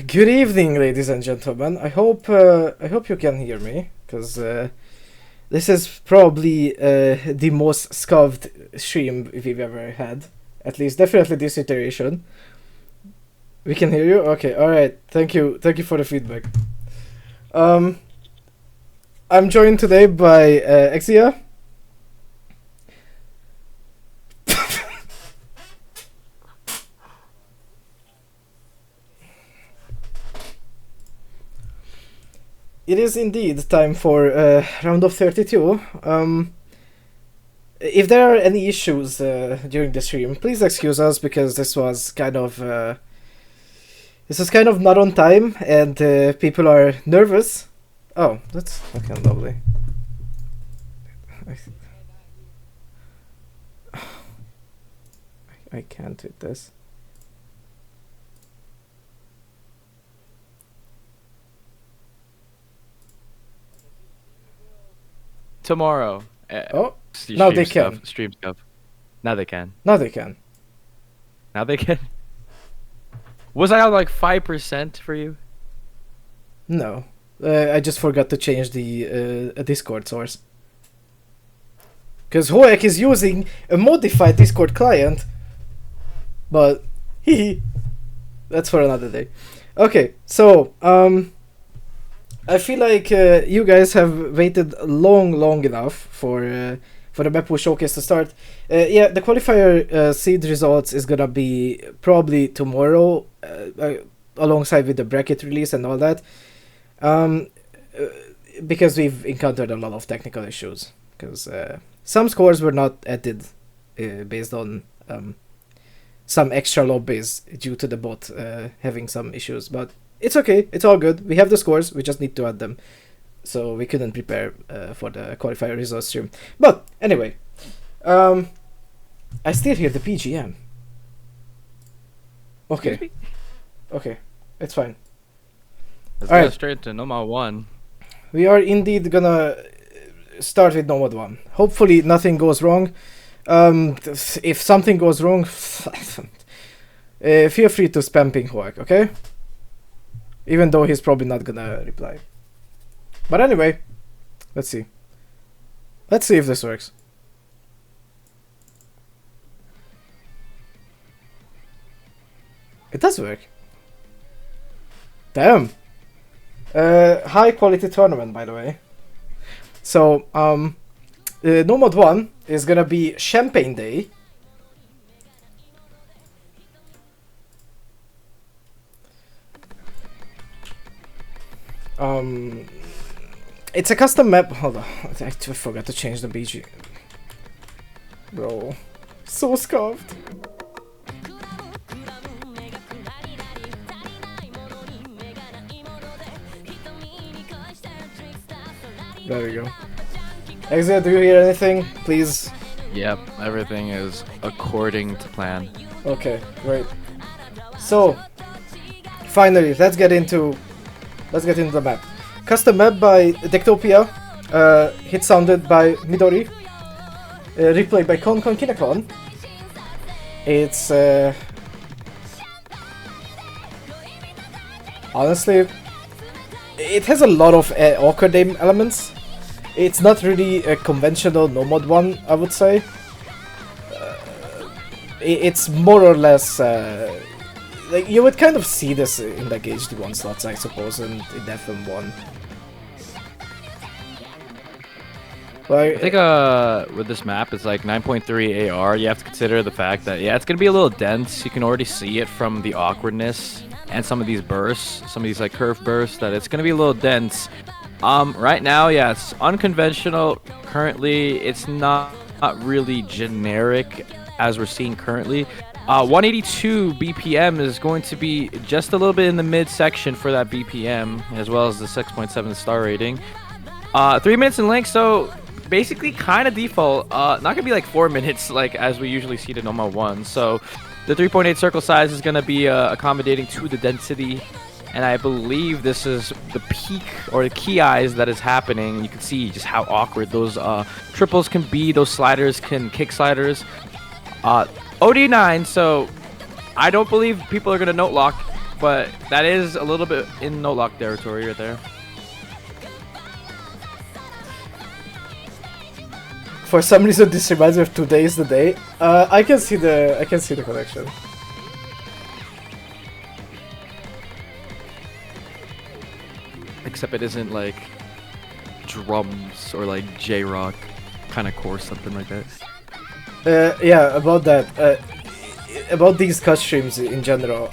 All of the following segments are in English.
Good evening, ladies and gentlemen. I hope you can hear me, because this is probably the most scuffed stream we've ever had. At least, definitely this iteration. We can hear you. Okay, all right. Thank you for the feedback. I'm joined today by Exia. It is indeed time for round of 32. If there are any issues during the stream, please excuse us because this was kind of not on time and people are nervous. Oh, that's fucking lovely. I can't with this. Tomorrow. Oh, now they can. Stream stuff. Now they can. Now they can. Now they can. Was I on like 5% for you? No. I just forgot to change the Discord source. Because Hoek is using a modified Discord client. But, hee, that's for another day. Okay, so, I feel like you guys have waited long enough for the Mappool showcase to start. Yeah, the qualifier seed results is gonna be probably tomorrow, alongside with the bracket release and all that. Because we've encountered a lot of technical issues. Because some scores were not added based on some extra lobbies due to the bot having some issues, but it's okay, it's all good. We have the scores, we just need to add them. So we couldn't prepare for the qualifier results stream. But anyway, I still hear the PGM. Okay. Okay, it's fine. Let's go straight to Nomad 1. We are indeed gonna start with Nomad 1. Hopefully nothing goes wrong. If something goes wrong, feel free to spam ping Hoek, okay? Even though he's probably not gonna reply. But anyway, let's see. Let's see if this works. It does work. Damn. High quality tournament, by the way. So, Nomad 1 is gonna be Champagne Day. It's a custom map. Hold on, I forgot to change the BG. Bro, so scuffed. There we go. Exit, do you hear anything? Please. Yep, everything is according to plan. Okay, great. So, finally, let's get into the map. Custom map by Dectopia, hit sounded by Midori, replayed by Konkon Kinekon. It's honestly, it has a lot of awkward game elements. It's not really a conventional Nomad one, I would say. It's more or less like you would kind of see this in like HD1 slots, I suppose, and in FM1. I think with this map, it's like 9.3 AR. You have to consider the fact that, yeah, it's going to be a little dense. You can already see it from the awkwardness and some of these bursts, some of these like curve bursts, that it's going to be a little dense. Right now, yeah, it's unconventional. Currently, it's not really generic as we're seeing currently. 182 BPM is going to be just a little bit in the midsection for that BPM, as well as the 6.7 star rating. 3 minutes in length, so basically kind of default. Not gonna be like 4 minutes like as we usually see the Nomad 1. So the 3.8 circle size is gonna be accommodating to the density, and I believe this is the peak or the key eyes that is happening. You can see just how awkward those triples can be. Those sliders can kick sliders. OD9, so I don't believe people are gonna note lock. but that is a little bit in no lock territory right there. For some reason, this reminds me of Today is the Day. I can see the connection. Except it isn't like drums or like J-rock kind of course, something like that. Yeah, about that. About these cut streams in general.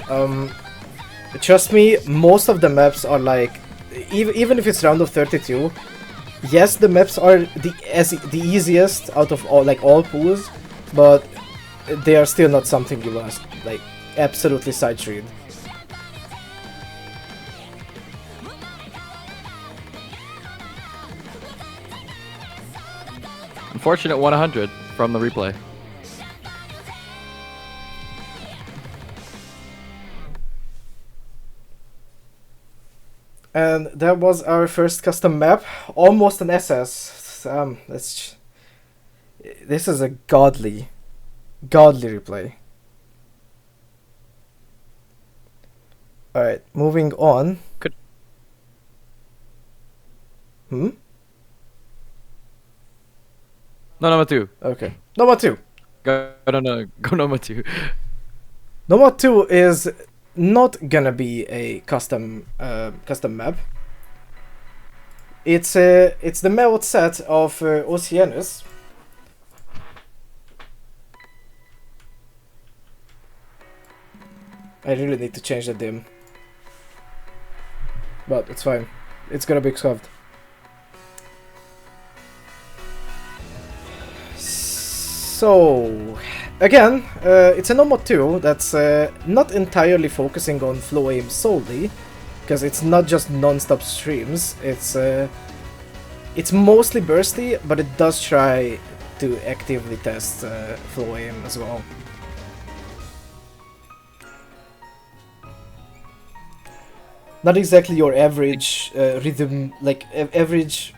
Trust me, most of the maps are like, even if it's round of 32. Yes, the maps are the easiest out of all pools, but they are still not something you must like absolutely sidetrain. Unfortunate 100 from the replay. And that was our first custom map, almost an SS. This is a godly replay. All right, moving on. Good. Hmm. No, number 2. Okay, number 2. Go number 2. Number 2 is not gonna be a custom map. It's the meld set of Oceanus. I really need to change the dim, but it's fine. It's gonna be shoved. So, again, it's a normal 2 that's not entirely focusing on flow aim solely, because it's not just non-stop streams. It's mostly bursty, but it does try to actively test flow aim as well. Not exactly your average rhythm, like average,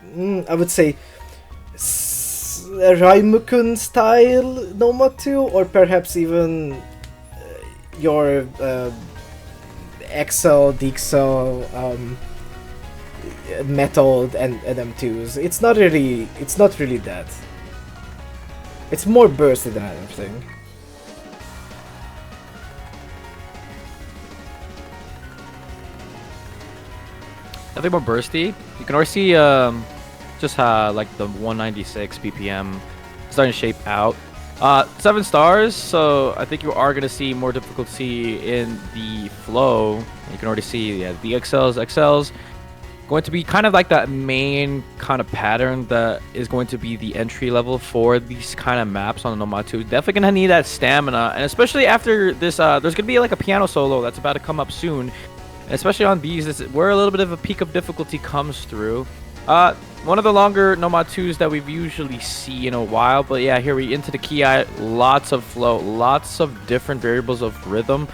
I would say, Raimukun style Noma 2, or perhaps even your XL, DXL, Metal and M2s. It's not really that. It's more bursty than anything. Nothing more bursty. You can already see just like the 196 BPM starting to shape out. 7 stars, so I think you are going to see more difficulty in the flow. You can already see the XLs going to be kind of like that main kind of pattern that is going to be the entry level for these kind of maps on the Nomad 2. Definitely going to need that stamina, and especially after this, there's going to be like a piano solo that's about to come up soon. And especially on these, where a little bit of a peak of difficulty comes through. One of the longer Nomad 2s that we've usually see in a while, but yeah, here we into the key eye, lots of flow, lots of different variables of rhythm.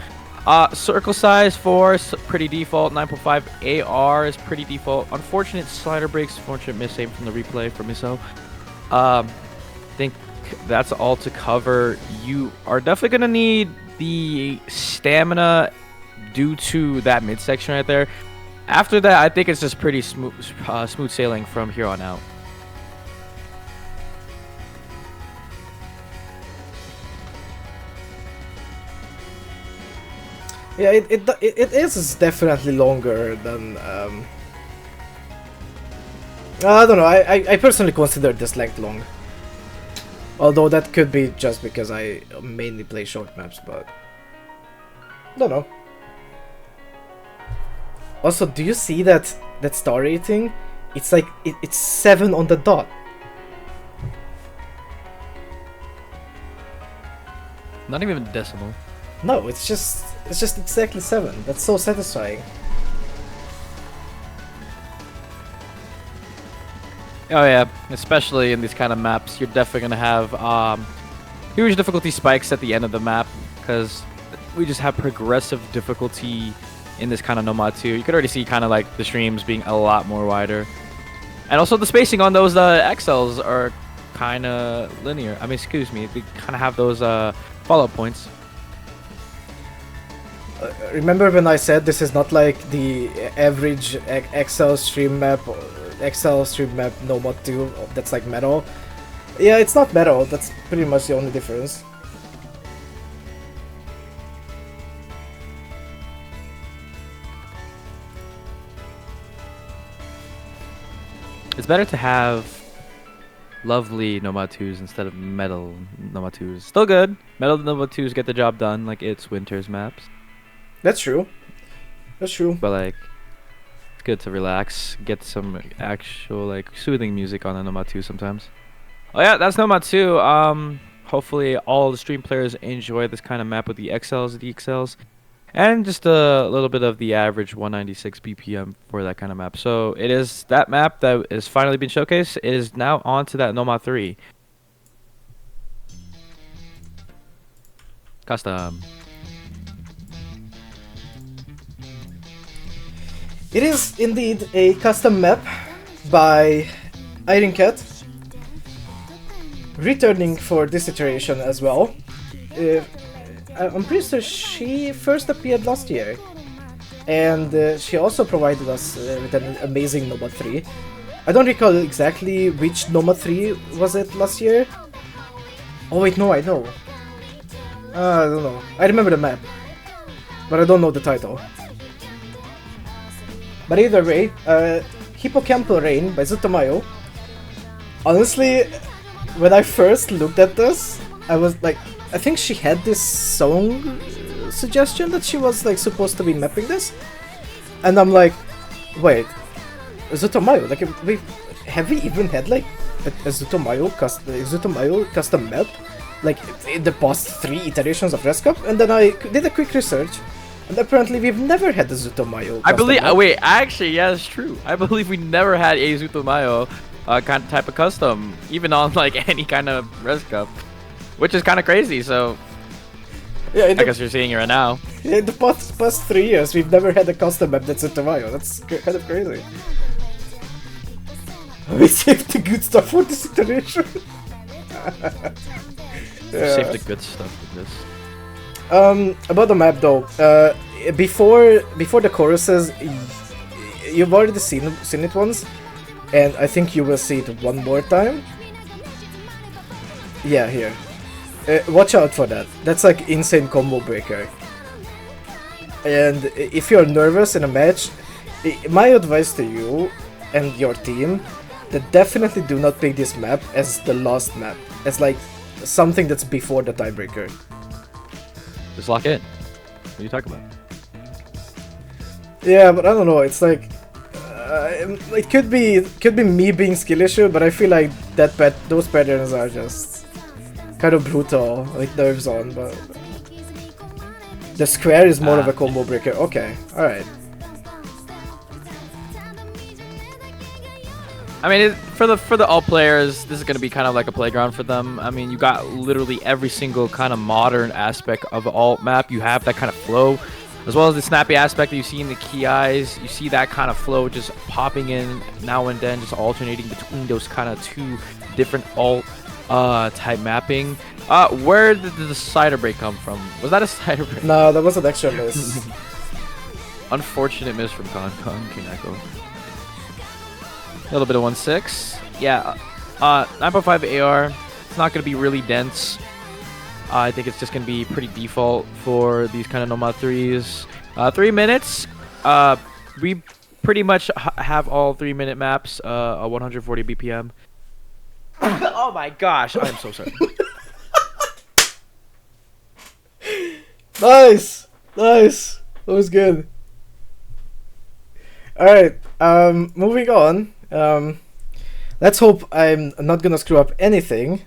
Circle size 4 is pretty default, 9.5 AR is pretty default. Unfortunate slider breaks, fortunate miss aim from the replay for Miso. I think that's all to cover. You are definitely gonna need the stamina due to that midsection right there. After that, I think it's just pretty smooth sailing from here on out. Yeah, it is definitely longer than. I don't know. I personally consider this length long. Although that could be just because I mainly play short maps, but don't know. Also, do you see that star rating? It's like it's 7 on the dot. Not even a decimal. No, it's just exactly 7. That's so satisfying. Oh yeah, especially in these kind of maps, you're definitely gonna have huge difficulty spikes at the end of the map because we just have progressive difficulty in this kind of Nomad 2. You could already see kind of like the streams being a lot more wider. And also the spacing on those XLs are kind of linear. I mean, excuse me, they kind of have those follow-up points. remember when I said this is not like the average Excel stream map or Excel stream map no mod 2 that's like metal? Yeah, it's not metal, that's pretty much the only difference. It's better to have lovely Nomad 2s instead of metal Nomad 2s. Still good. Metal Nomad 2s get the job done, like it's Winter's maps. That's true. That's true. But like, it's good to relax, get some actual like soothing music on a Nomad 2 sometimes. Oh yeah, that's Nomad 2. Hopefully all the stream players enjoy this kind of map with the XLs, DXLs. And just a little bit of the average 196 BPM for that kind of map. So it is that map that is finally been showcased. It is now on to that Nomad 3. Custom. It is indeed a custom map by Iron Cat, returning for this iteration as well. I'm pretty sure she first appeared last year, and she also provided us with an amazing Nomad 3. I don't recall exactly which Nomad 3 was it last year. Oh wait, no, I know. I don't know. I remember the map, but I don't know the title. But either way, Hippocampal Rain by Zutomayo. Honestly, when I first looked at this, I was like, I think she had this song suggestion that she was like supposed to be mapping this, and I'm like, wait, Zutomayo? Like, have we even had like a Zutomayo custom map, like in the past 3 iterations of Res Cup? And then I did a quick research, and apparently we've never had a Zutomayo. I believe. Wait, actually, yeah, that's true. I believe we never had a Zutomayo kind of type of custom, even on like any kind of Res Cup. Which is kind of crazy, so yeah, I guess you're seeing it right now. Yeah, in the past 3 years, we've never had a custom map that's a Tamayo. That's kind of crazy. We saved the good stuff for this iteration. Save the good stuff for this. About the map though, before the choruses, you've already seen it once, and I think you will see it one more time. Yeah, here. Watch out for that. That's like insane combo breaker. And if you're nervous in a match, my advice to you and your team, that definitely do not pick this map as the last map, as like something that's before the tiebreaker. Just lock in. What are you talking about? Yeah, but I don't know. It's like it could be me being skill issue, but I feel like those patterns are just kind of brutal, like nerves on. But the square is more of a combo breaker. Okay, all right. I mean, for the alt players, this is gonna be kind of like a playground for them. I mean, you got literally every single kind of modern aspect of the alt map. You have that kind of flow, as well as the snappy aspect that you see in the key eyes. You see that kind of flow just popping in now and then, just alternating between those kind of 2 different alt type mapping. Where did the cider break come from? Was that a cider break? No, that was an extra miss. Unfortunate miss from King Echo. A little bit of 1.6. Yeah, 9.5 AR. It's not going to be really dense. I think it's just going to be pretty default for these kind of Nomad 3s. 3 minutes. We pretty much have all 3-minute maps, 140 BPM. Oh my gosh, I'm so sorry. Nice! That was good. Alright, moving on. Let's hope I'm not gonna screw up anything,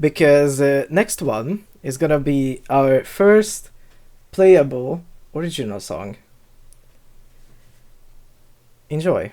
because next one is gonna be our first playable original song. Enjoy.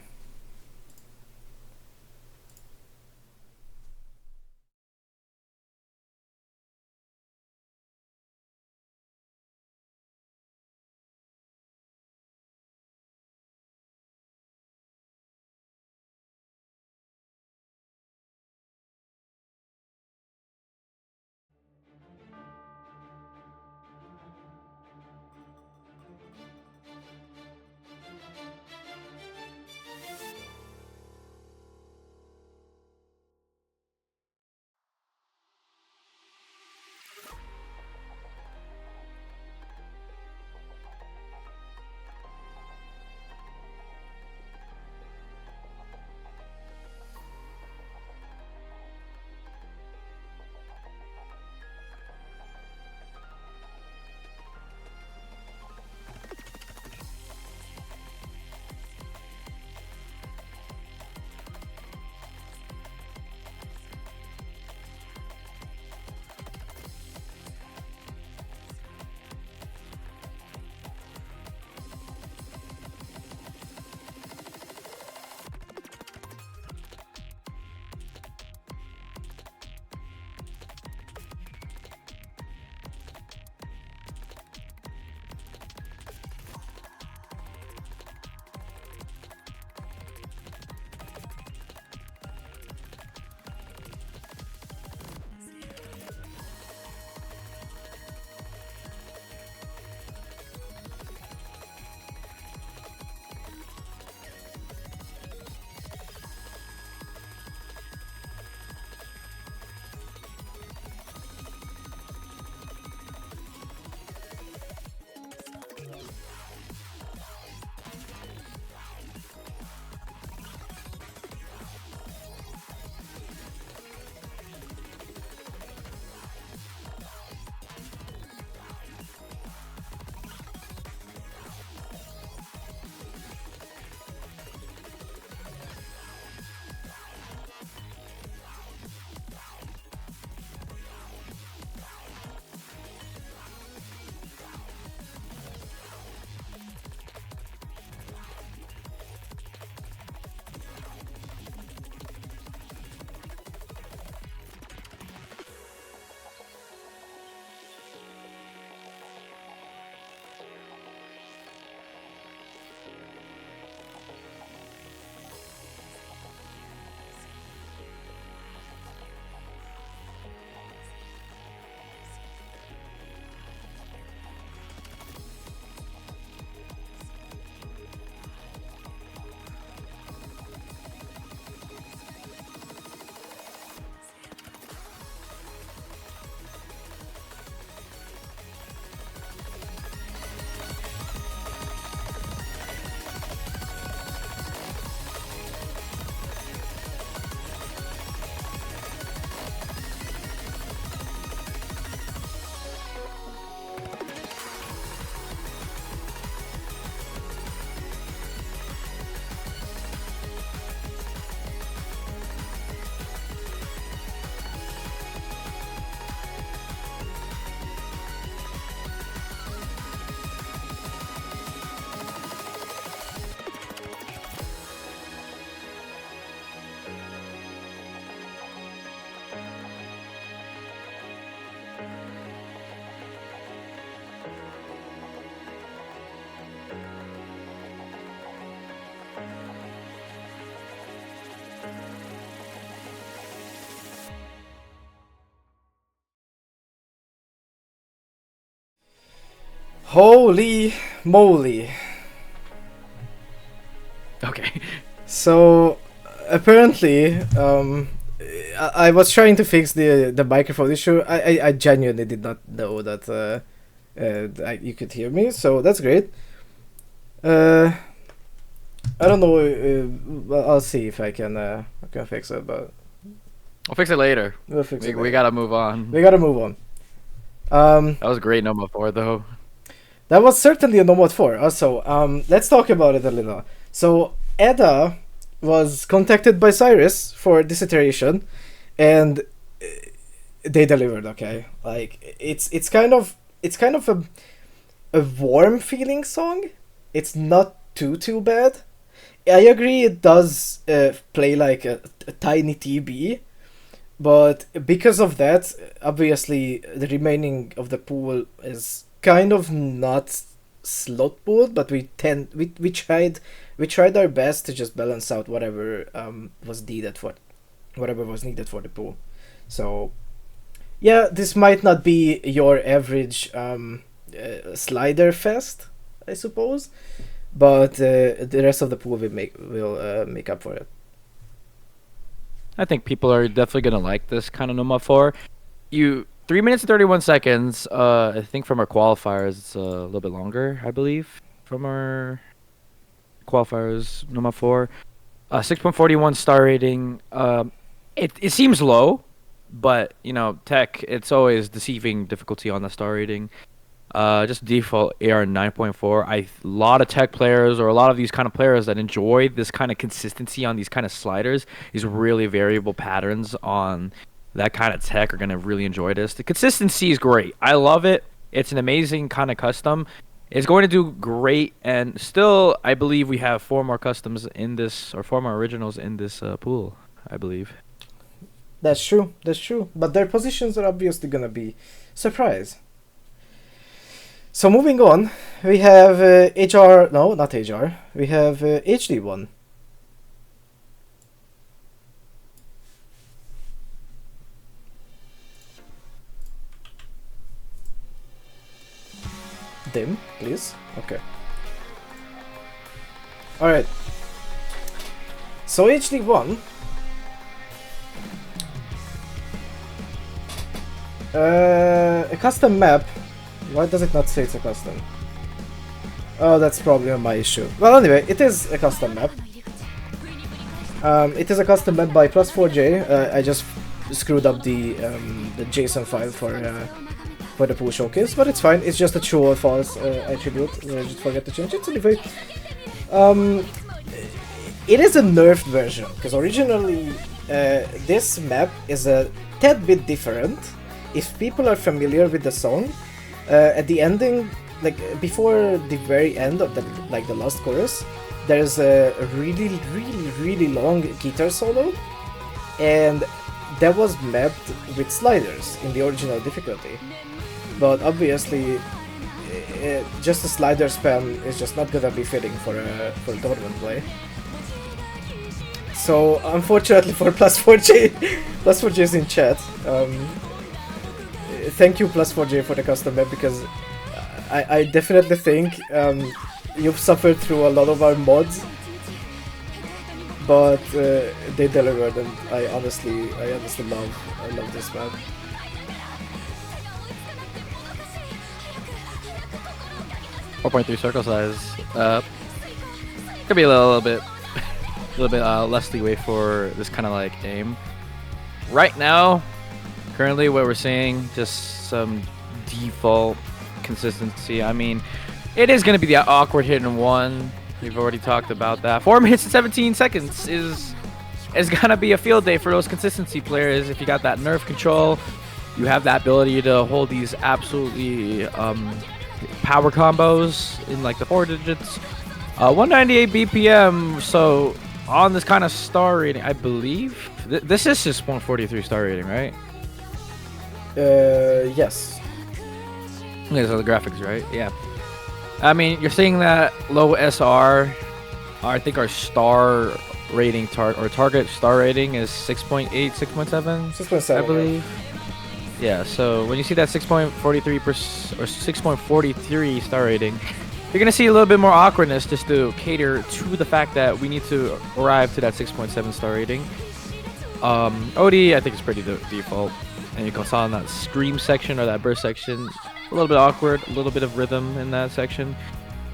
Holy moly. Okay. So apparently, I was trying to fix the microphone issue. I genuinely did not know that you could hear me, so that's great. I don't know. Well, I'll see if I can fix it, but We'll fix it later. we'll fix it. We Later. gotta move on. We gotta move on. That was great number 4 though. That was certainly a Nomad 4. Also, let's talk about it a little. So, Edda was contacted by Cyrus for this iteration, and they delivered. Okay, like it's kind of a warm feeling song. It's not too bad. I agree. It does play like a tiny TB, but because of that, obviously the remaining of the pool is kind of not slot pooled, but we tried our best to just balance out whatever was needed for the pool. So yeah, this might not be your average slider fest, I suppose, but the rest of the pool will make up for it. I think people are definitely gonna like this kind of number 4. 3 minutes and 31 seconds. I think from our qualifiers, it's a little bit longer. I believe from our qualifiers, number 4. 6.41 star rating. It seems low, but you know, tech, it's always deceiving difficulty on the star rating. Just default AR 9.4. A lot of tech players or a lot of these kind of players that enjoy this kind of consistency on these kind of sliders, these really variable patterns on that kind of tech are going to really enjoy this. The consistency is great. I love it. It's an amazing kind of custom. It's going to do great, and still, I believe we have 4 more customs in this, or 4 more originals in this pool, I believe. That's true. But their positions are obviously gonna be surprise. So moving on, we have HR. No, not HR. We have HD1. Dim, please. Okay. All right. So HD1. A custom map. Why does it not say it's a custom? Oh, that's probably my issue. Well, anyway, it is a custom map. It is a custom map by Plus4J. I just screwed up the JSON file for the pool showcase, but it's fine. It's just a true or false attribute. I just forget to change it. Anyway, it is a nerfed version because originally this map is a tad bit different. If people are familiar with the song, at the ending, like before the very end of the last chorus, there's a really long guitar solo, and that was mapped with sliders in the original difficulty. But obviously, just a slider spam is just not gonna be fitting for a tournament play. So unfortunately for Plus4J, Plus4J is in chat. Thank you Plus4J for the custom map, because I definitely think you've suffered through a lot of our mods, but they delivered, and I honestly love this map. .3 circle size. Could be a little bit less leeway for this kind of like aim. Right now, currently what we're seeing, just some default consistency. I mean, it is going to be the awkward hit and one. We've already talked about that. 4 minutes and 17 seconds is going to be a field day for those consistency players. If you got that nerf control, you have that ability to hold these absolutely power combos in like the 4 digits. 198 BPM. So on this kind of star rating, I believe this is just 143 star rating, right? Yes. These are the graphics, right? Yeah. I mean, you're seeing that low SR. I think our star rating target star rating is 6.8, 6.7. 6.7, I believe. Yeah, so when you see that 6.43 or 6.43 star rating, you're gonna see a little bit more awkwardness just to cater to the fact that we need to arrive to that 6.7 star rating. OD I think is pretty default, and you can saw in that stream section or that burst section, a little bit awkward, a little bit of rhythm in that section.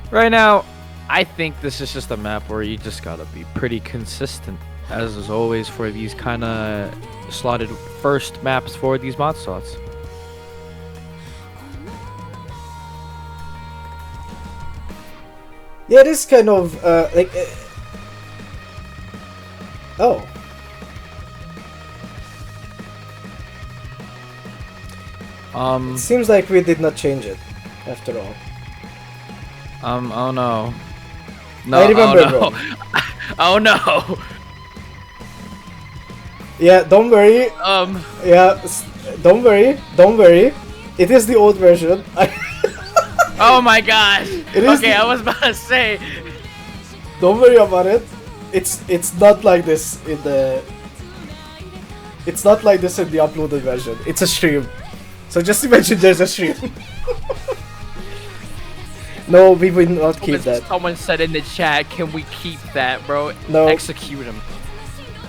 Right now, I think this is just a map where you just gotta be pretty consistent, as is always for these kind of slotted first maps for these mod slots. Yeah, it is kind of like. Oh. It seems like we did not change it, after all. Oh no. No, I remember, oh no. bro. Oh no. Yeah, don't worry. Yeah, don't worry. Don't worry. It is the old version. Oh my gosh. It is okay, I was about to say. Don't worry about it. It's not like this in the. It's not like this in the uploaded version. It's a stream. So just imagine there's a stream. No, we will not keep that. Someone said in the chat, can we keep that, bro? No. Execute him.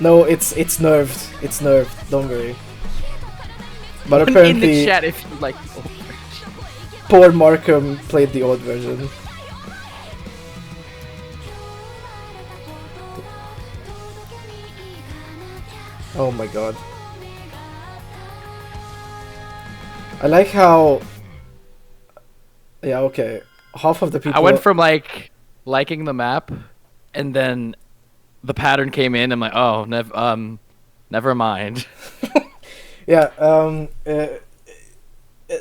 No, it's nerfed. It's nerfed. Don't worry. But Put apparently, in the chat if you like. poor Markham played the old version. Oh my god. I like how. Yeah, okay. Half of the people. I went from like liking the map, and then the pattern came in. I'm like, oh, never mind. Yeah.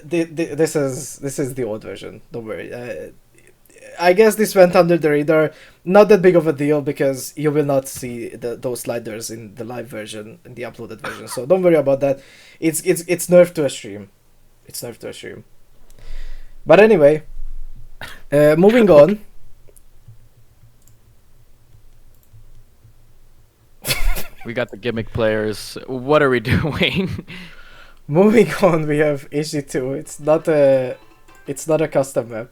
This is the old version. Don't worry. I guess this went under the radar. Not that big of a deal because you will not see those sliders in the live version, in the uploaded version. So don't worry about that. It's nerfed to a stream. It's nerfed to a stream. But anyway, moving on. We got the gimmick players. What are we doing? Moving on, we have HG2. It's not a custom map,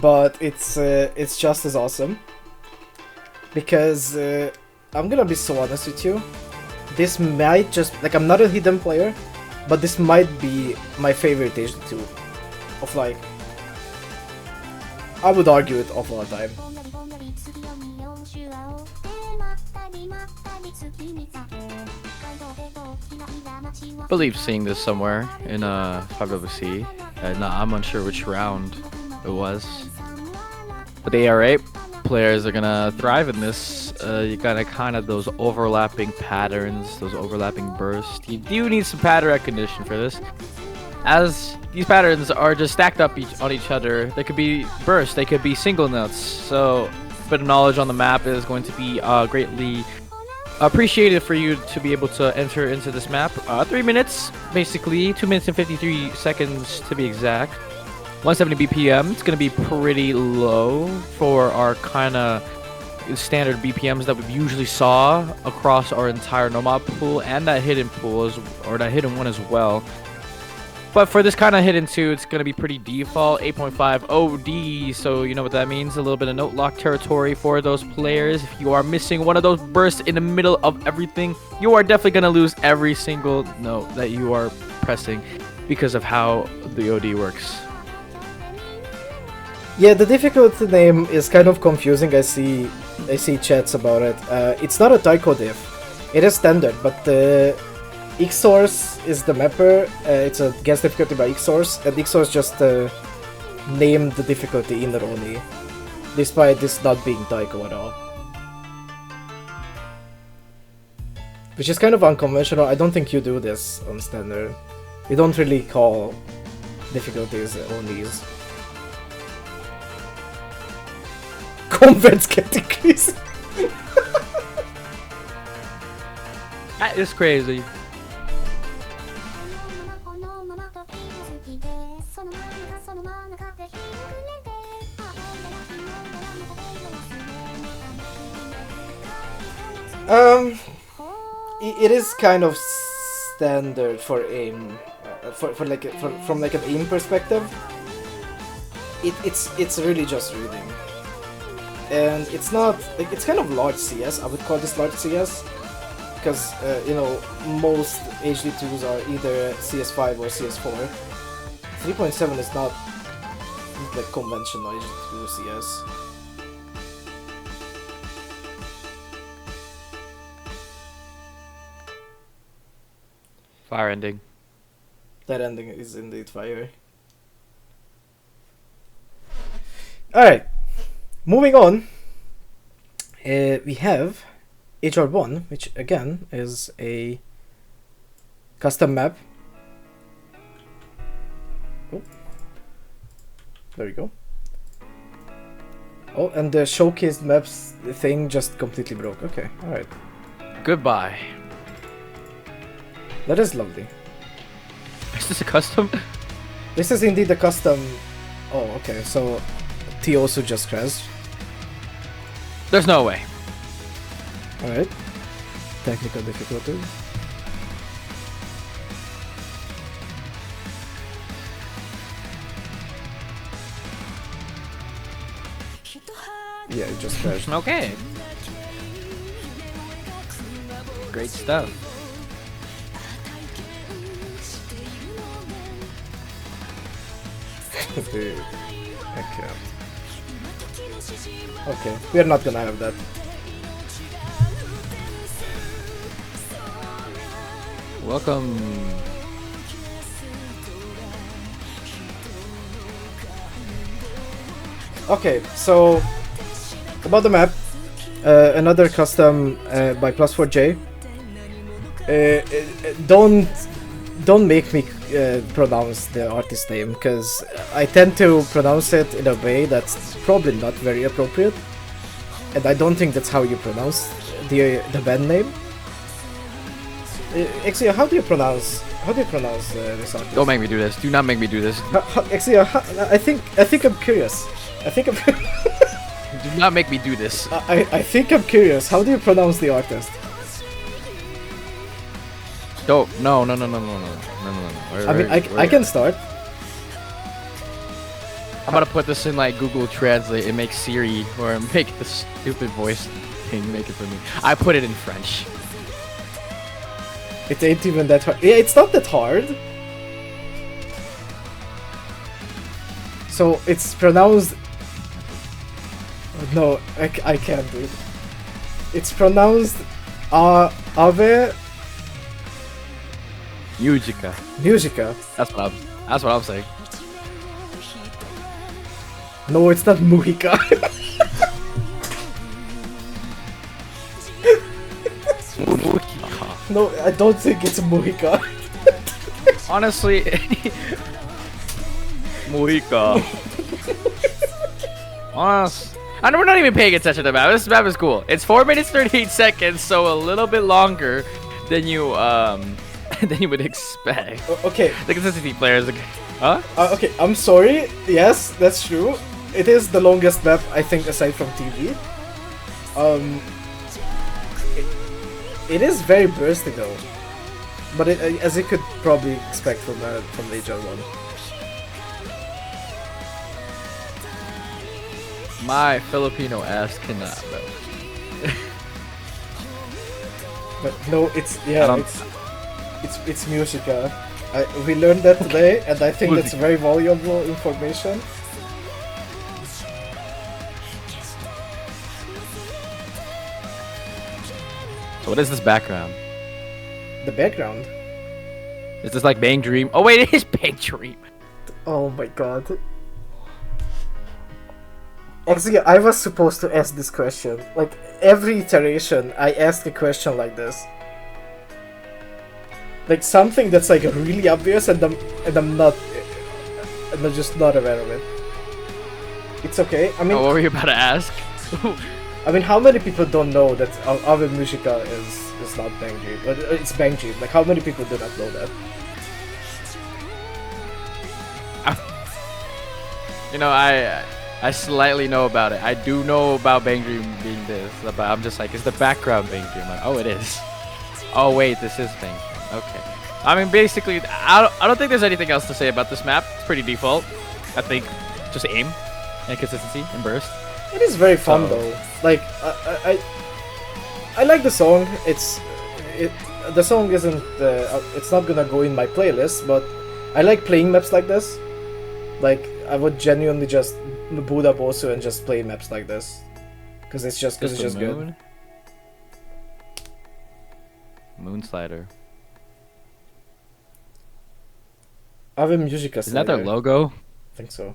but it's just as awesome. Because I'm gonna be so honest with you, this might just like I'm not a hidden player, but this might be my favorite HG2 of like. I would argue it of all time. I believe seeing this somewhere in 5WC. No, I'm unsure which round it was. But the AR8 players are gonna thrive in this. You got kind of those overlapping patterns, those overlapping bursts. You do need some pattern recognition for this, as these patterns are just stacked up on each other. They could be bursts, they could be single notes. So a bit of knowledge on the map is going to be greatly appreciated for you to be able to enter into this map. 3 minutes, basically 2 minutes and 53 seconds to be exact. 170 BPM. It's gonna be pretty low for our kind of standard BPMs that we usually saw across our entire nomad pool and that hidden pool or that hidden one as well. But for this kind of hidden 2, it's going to be pretty default, 8.5 OD, so you know what that means, a little bit of note lock territory for those players. If you are missing one of those bursts in the middle of everything, you are definitely going to lose every single note that you are pressing because of how the OD works. Yeah, the difficulty name is kind of confusing. I see chats about it. It's not a Taiko diff. It is standard, but the Xsource is the mapper. It's a guess difficulty by Xsource, and Xsource just named the difficulty in Roni, despite this not being Taiko at all. Which is kind of unconventional. I don't think you do this on standard. You don't really call difficulties Onis. Converts get increased. That is crazy. It is kind of standard for aim, from like an aim perspective. It's really just reading, and it's not like it's kind of large CS. I would call this large CS because you know, most HD2s are either CS5 or CS4. 3.7 is not like conventional HD2 CS. Fire ending. That ending is indeed fire. Alright, moving on. We have HR1, which again is a custom map. Oh, there we go. Oh, and the showcased maps thing just completely broke. Okay, alright. Goodbye. That is lovely. Is this a custom? This is indeed a custom. Oh, okay, so Tiosu just crashed. There's no way. Alright. Technical difficulty. Yeah, it just crashed. Okay. Great stuff. Dude, I can't. Okay, we're not gonna have that. Welcome. Okay, so about the map, another custom by Plus4J. Don't make me pronounce the artist name, because I tend to pronounce it in a way that's probably not very appropriate, and I don't think that's how you pronounce the band name. Actually, how do you pronounce this artist? Don't make me do this. Do not make me do this. Actually, I think I'm curious. Do not make me do this. I think I'm curious. How do you pronounce the artist? Don't. No. I can start. I'm gonna put this in like Google Translate and make Siri or make the stupid voice thing make it for me. I put it in French. It ain't even that hard. Yeah, it's not that hard. So it's pronounced. No, I can't do it. It's pronounced Ave Musica. That's what I'm saying. No, it's not Mujica. No, I don't think it's Mujica. Honestly, Mujica. I know we're not even paying attention to the map. This map is cool. It's 4 minutes 38 seconds, so a little bit longer than you than you would expect. Okay. The consistency players, huh? Okay, I'm sorry. Yes, that's true. It is the longest map, I think, aside from TV. It is very bursty though, but as you could probably expect from the HR1. My Filipino ass cannot, bro. But no, it's Musica. We learned that today, and I think that's very valuable information. So what is this background? The background? Is this like Bang Dream? Oh wait, it is Bang Dream. Oh my god. Actually, I was supposed to ask this question. Like, every iteration, I ask a question like this. Like, something that's like really obvious and I'm just not aware of it. It's okay. I mean, what were you about to ask? I mean, how many people don't know that Ave Musica is not Bang Dream? But it's Bang Dream. Like, how many people do not know that? You know, I slightly know about it. I do know about Bang Dream being this, but I'm just like, is the background Bang Dream? Like, oh, it is. Oh wait, this is Bang Dream. Okay. I mean, basically, I don't think there's anything else to say about this map. It's pretty default. I think just aim and consistency and burst. It is very fun So- though. Like I like the song. It the song isn't it's not gonna go in my playlist, but I like playing maps like this. Like I would genuinely just boot up also and just play maps like this, because it's just the good. moon. Moon slider. Ave Musica. Isn't that their Slider. logo? I think so.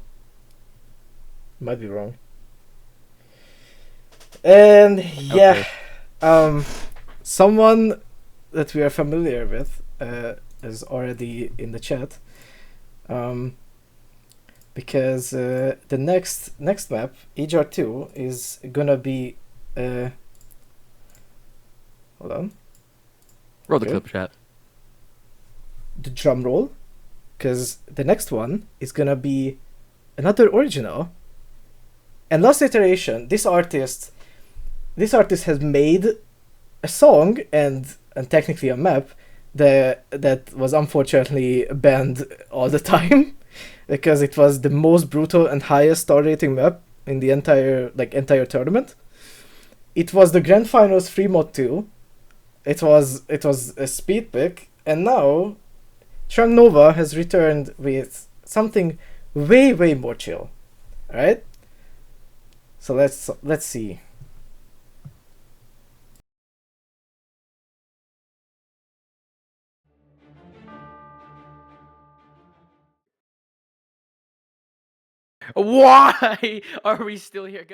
Might be wrong. And yeah, someone that we are familiar with is already in the chat. Because the next map, HR2, is gonna be hold on, Roll the Okay. clip, chat. the drum roll, because the next one is gonna be another original. And last iteration, this artist has made a song and technically a map that was unfortunately banned all the time because it was the most brutal and highest star rating map in the entire tournament. It was the grand finals free mod 2. It was a speed pick, and now Trunk Nova has returned with something way more chill. Alright? So let's see. Why are we still here?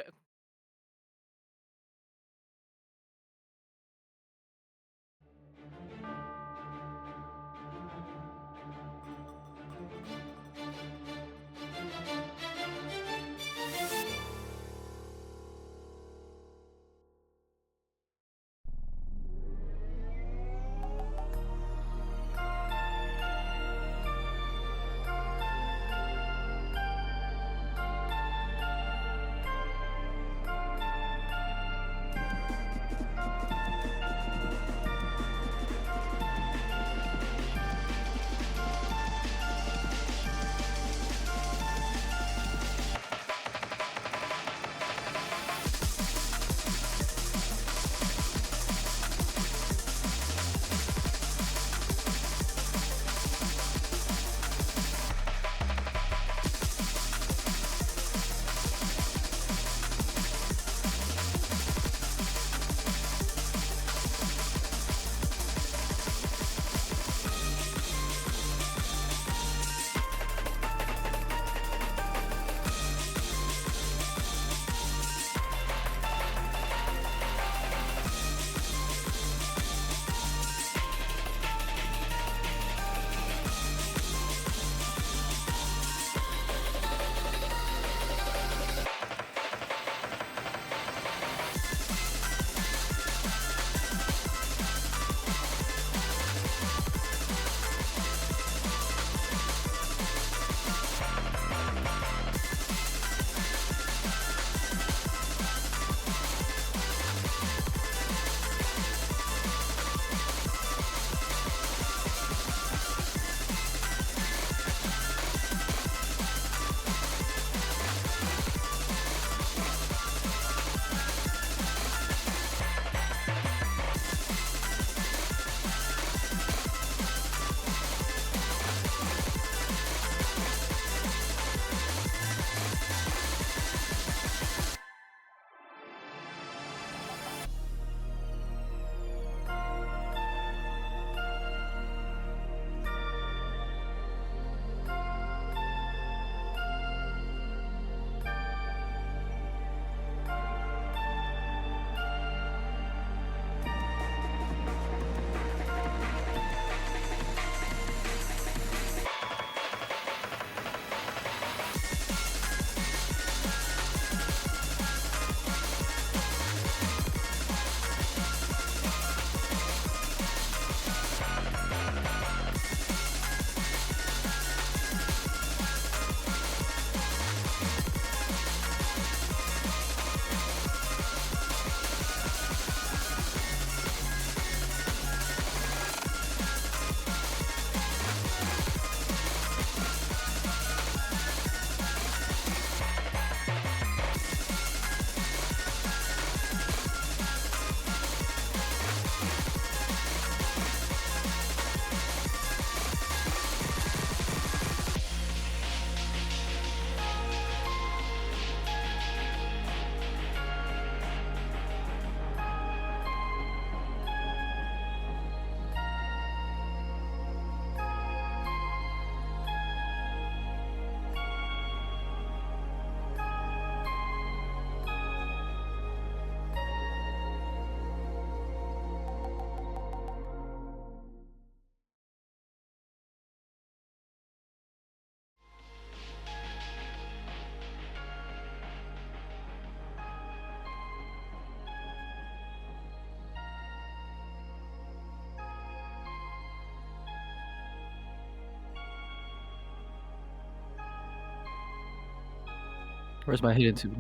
Where's my hidden two?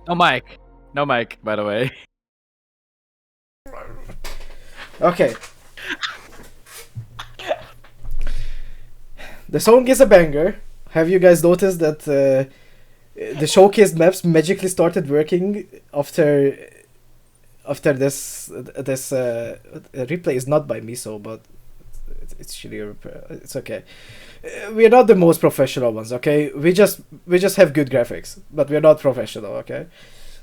No mic. No mic, by the way. Okay. The song is a banger. Have you guys noticed that the showcase maps magically started working after this replay is not by Miso, but it's shitty. It's okay. We're not the most professional ones, okay? We just have good graphics, but we're not professional, okay?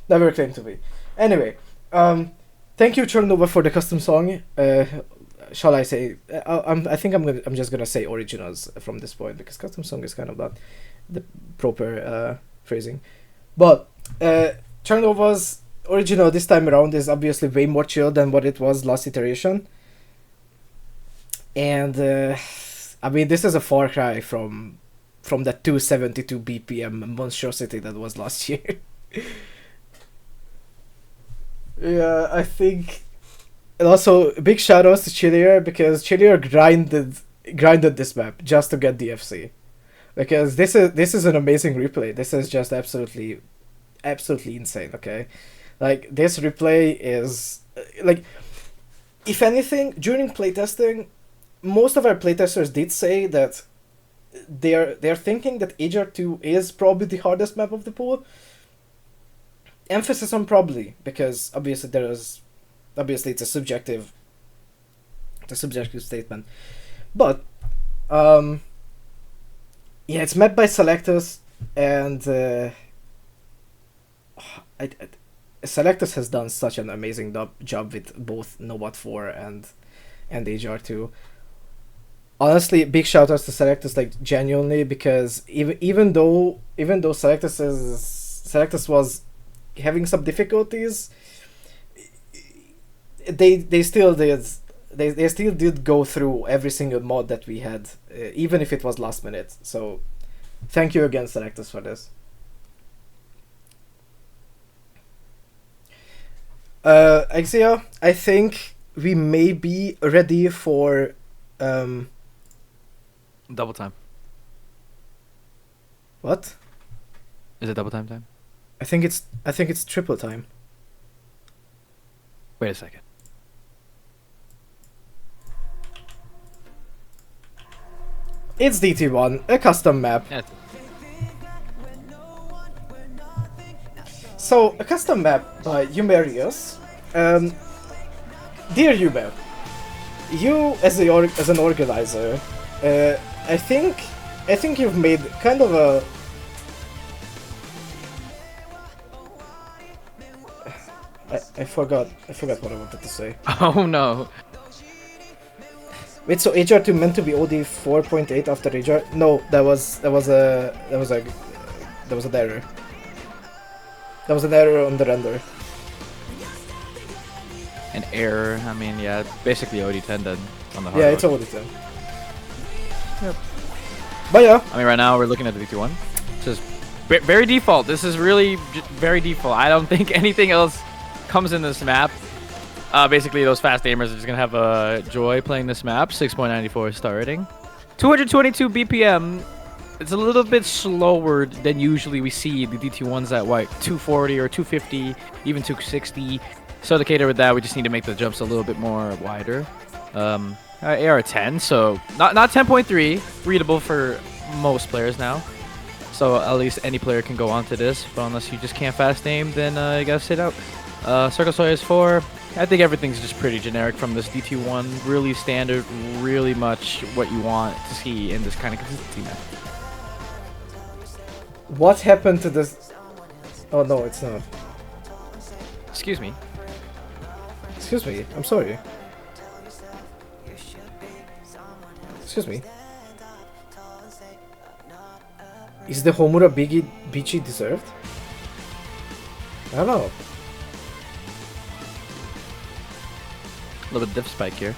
Never claim to be. Anyway, thank you Chernova for the custom song. Shall I say? I think I'm just gonna say originals from this point because custom song is kind of not the proper phrasing. But Chernova's original this time around is obviously way more chill than what it was last iteration. And I mean, this is a far cry from that 272 BPM monstrosity that was last year. Yeah, I think. And also, big shout outs to Chillier because Chillier grinded this map just to get DFC. Because this is an amazing replay. This is just absolutely insane, okay? Like, this replay is like, if anything, during playtesting, most of our playtesters did say that they're thinking that HR2 is probably the hardest map of the pool. Emphasis on probably, because obviously it's a subjective statement. But yeah, it's mapped by Selectus, and Selectus has done such an amazing job with both Nobot 4 and HR2. Honestly, big shout outs to Selectus, like, genuinely, because even though Selectus was having some difficulties, they still did go through every single mod that we had, even if it was last minute. So thank you again, Selectus, for this. Exia, I think we may be ready for Double time. What? Is it double time? I think it's triple time. Wait a second. It's DT1, a custom map. Yeah, So, a custom map by Eumerius. Dear Eumer, you as an organizer, I think you've made kind of a... I forgot what I wanted to say. Oh no. Wait, so HR2 meant to be OD 4.8 after HR? No, that was an error. That was an error on the render. An error. I mean, yeah, basically OD10 then on the hard. Yeah, mode. it's OD10. Yep. But yeah. I mean, right now we're looking at the DT1. It's just very default. This is really very default. I don't think anything else comes in this map. Basically, those fast aimers are just gonna have joy playing this map. 6.94 star rating, 222 BPM. It's a little bit slower than usually we see the DT1s at what 240 or 250, even 260. So to cater with that, we just need to make the jumps a little bit more wider. AR10, so not 10.3, readable for most players now. So at least any player can go onto this, but unless you just can't fast aim, then you gotta sit out. Circle Soy is 4. I think everything's just pretty generic from this DT1. Really standard, really much what you want to see in this kind of consistency map. What happened to this? Oh no, it's not. Excuse me. Excuse me, I'm sorry. Excuse me. Is the Homura BG deserved? I don't know. A little bit of diff spike here.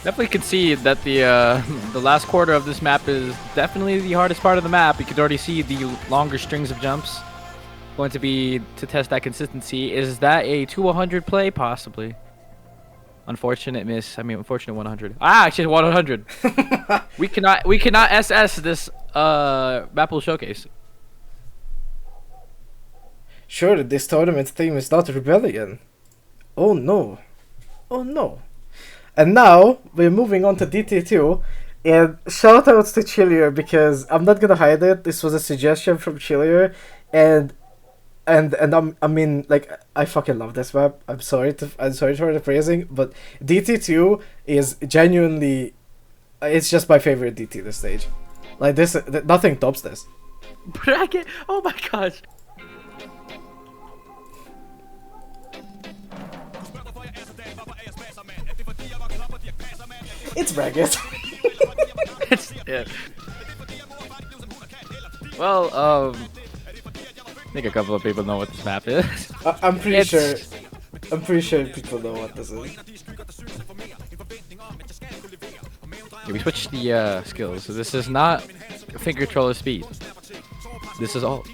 Definitely can see that the last quarter of this map is definitely the hardest part of the map. You could already see the longer strings of jumps. going to be to test that consistency. Is that a 2-100 play? Possibly. Unfortunate miss. I mean, unfortunate 100. Actually 100. we cannot SS this Mappool showcase. Sure, this tournament theme is not Rebellion. Oh no. Oh no. And now we're moving on to DT2. And shoutouts to Chillier, because I'm not gonna hide it. This was a suggestion from Chillier, and I mean, like, I fucking love this map. I'm sorry for the praising, but DT2 is genuinely, it's just my favorite DT this stage. Like this, nothing tops this. Bracket! Oh my gosh! It's bracket. Yeah. Well, I think a couple of people know what this map is. I'm pretty sure people know what this is. Yeah, we switched the skills, so this is not finger controller speed. This is all.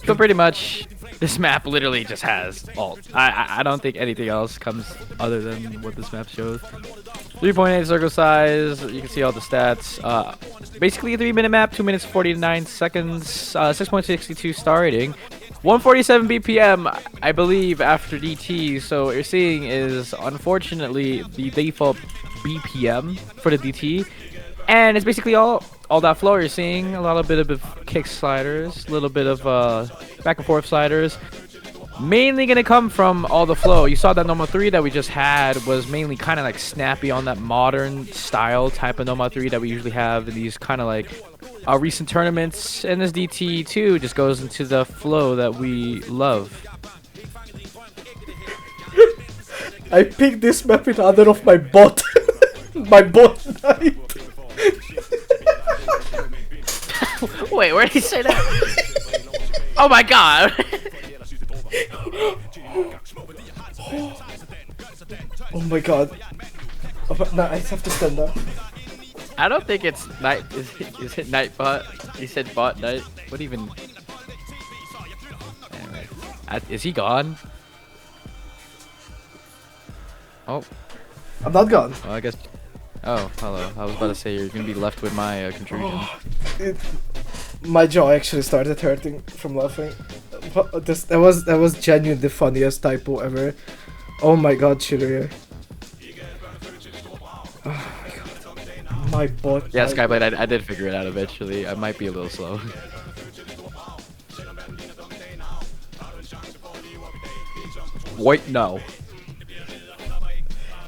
So pretty much, this map literally just has alt. I don't think anything else comes other than what this map shows. 3.8 circle size. You can see all the stats. Basically a 3-minute map, 2 minutes 49 seconds, 6.62 star rating, 147 BPM, I believe, after DT. So what you're seeing is, unfortunately, the default BPM for the DT, and it's basically all that flow. You're seeing a little bit of kick sliders, a little bit of back and forth sliders. Mainly gonna come from all the flow. You saw that Noma 3 that we just had was mainly kind of like snappy on that modern style type of Noma 3 that we usually have in these kind of like recent tournaments. And this DT2 just goes into the flow that we love. I picked this map in honor of my bot. My bot knight. Wait, where did he say that? Oh my god! Oh my god. Oh, but no, I have to stand up. I don't think it's night. Is it night bot? He said bot night. What even? Anyway, is he gone? Oh. I'm not gone. Well, I guess. Oh, hello. I was about to say you're gonna be left with my contusion. My jaw actually started hurting from laughing. That was genuinely the funniest typo ever. Oh my god, Chillier. Oh my god. My bot. Yeah, Skyblade, I did figure it out eventually. I might be a little slow. Wait, no.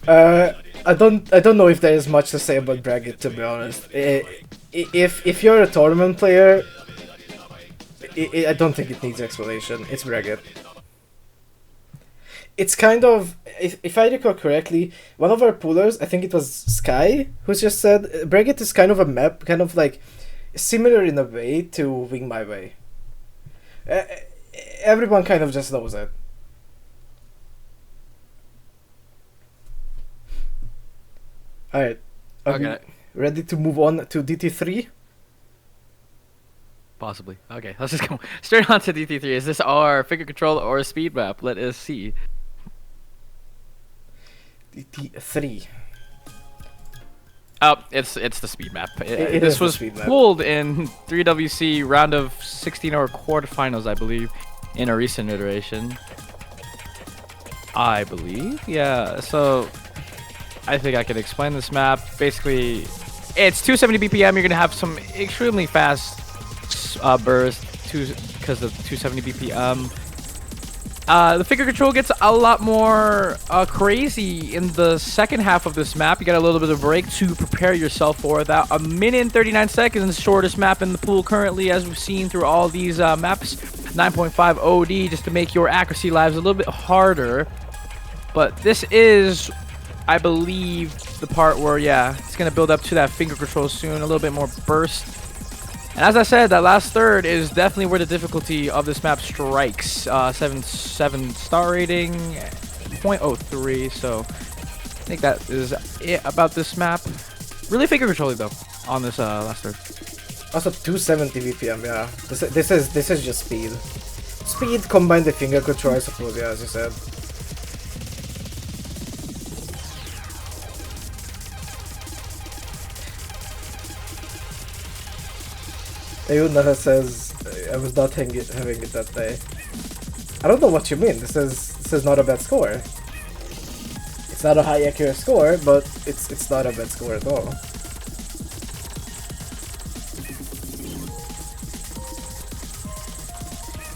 I don't know if there is much to say about Braggett, to be honest. If you're a tournament player, I don't think it needs explanation. It's Braggett. It's kind of, if I recall correctly, one of our poolers, I think it was Sky, who just said Braggett is kind of a map, kind of like similar in a way to Wing My Way. Everyone kind of just knows it. Alright. Okay. Ready to move on to DT3? Possibly. Okay, let's just go straight on to DT3. Is this our finger control or a speed map? Let us see. DT3. Oh, it's the speed map. This was pulled in 3WC round of 16 or quarterfinals, I believe, in a recent iteration. I believe, yeah. So I think I can explain this map. Basically, it's 270 BPM. You're gonna have some extremely fast burst because of 270 BPM. The finger control gets a lot more crazy in the second half of this map. You got a little bit of break to prepare yourself for that. 1 minute and 39 seconds, shortest map in the pool currently, as we've seen through all these maps. 9.5 OD just to make your accuracy lives a little bit harder. But this is, I believe, the part where, yeah, it's going to build up to that finger control soon. A little bit more burst. And as I said, that last third is definitely where the difficulty of this map strikes. 7 star rating, 0.03. So I think that is it about this map. Really finger controlling though on this last third. Also 270 VPM, yeah. This is just speed. Speed combined with finger control, I suppose, yeah, as you said. Ayuna says I was not having it that day. I don't know what you mean. This is not a bad score. It's not a high accurate score, but it's not a bad score at all.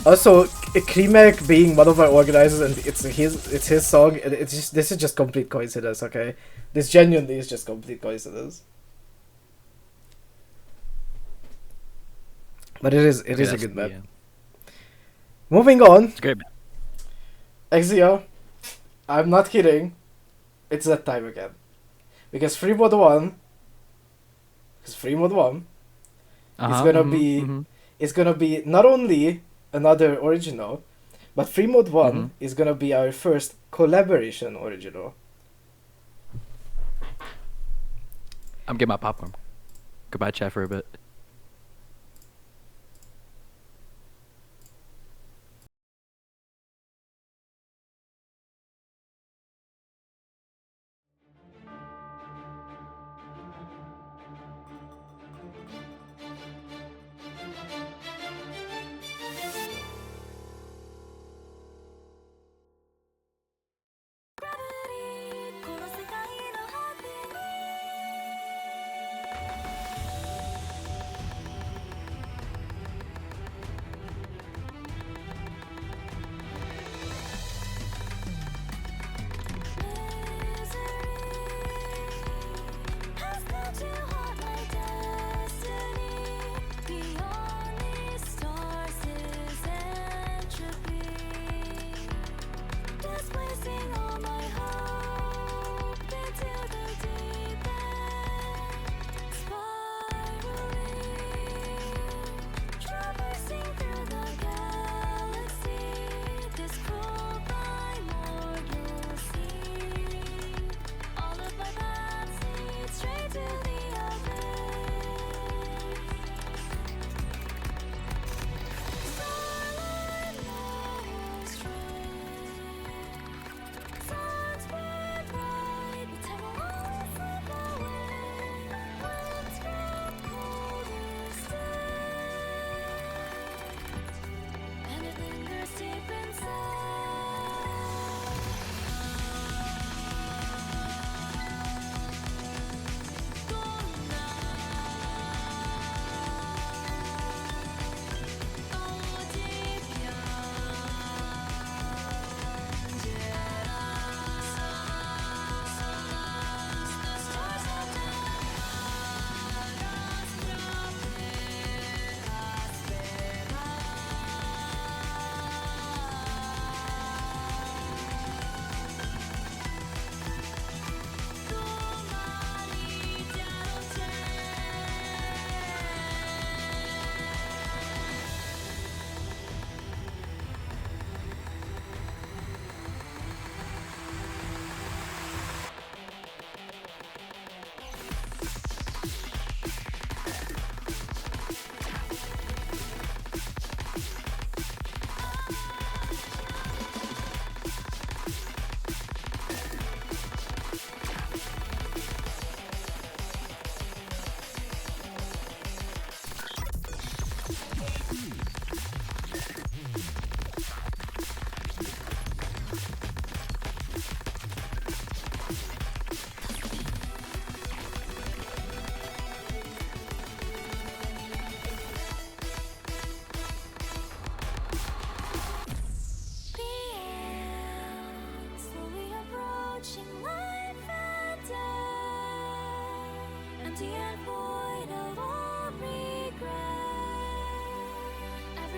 Also, Krimek being one of our organizers and it's his song. This is just complete coincidence. Okay, this genuinely is just complete coincidence. But it is a good map. Moving on. It's a great map. Exia, I'm not kidding. It's that time again, because free mode 1 is gonna be not only another original, but free mode 1 is gonna be our first collaboration original. I'm getting my popcorn. Goodbye, chat for a bit.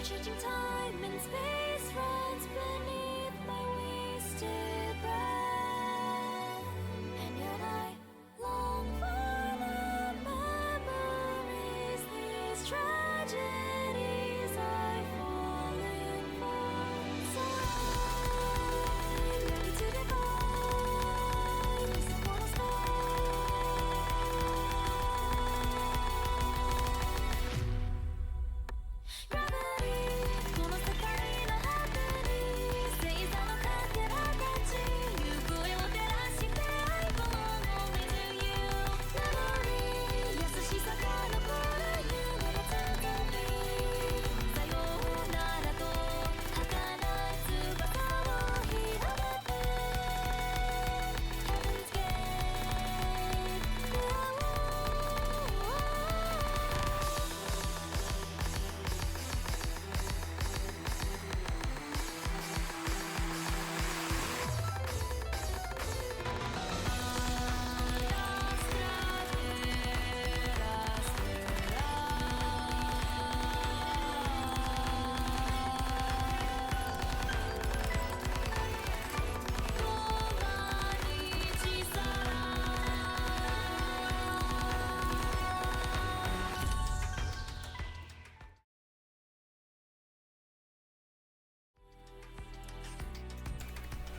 Changing time and space runs beneath my wasted breath, and yet I long for the memories these tragedies I fall in for. So I'm ready to defy this Gravity この世界の果てに星座のかけらたち行方を照らして I belong only to you メモリー優しさが残る夢が続きさようならと儚い翼を広げて Heaven's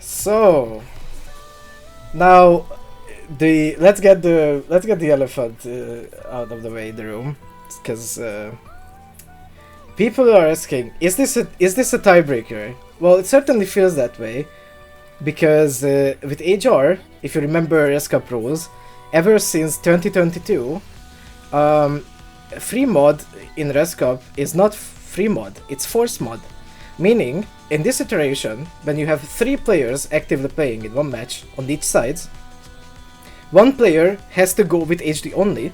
So now let's get the elephant out of the way in the room, because people are asking, is this a tiebreaker? Well, it certainly feels that way, because with HR, if you remember Res Cup rules, ever since 2022, free mod in Res Cup is not free mod, it's force mod. Meaning, in this iteration, when you have 3 players actively playing in one match on each side, one player has to go with HD only,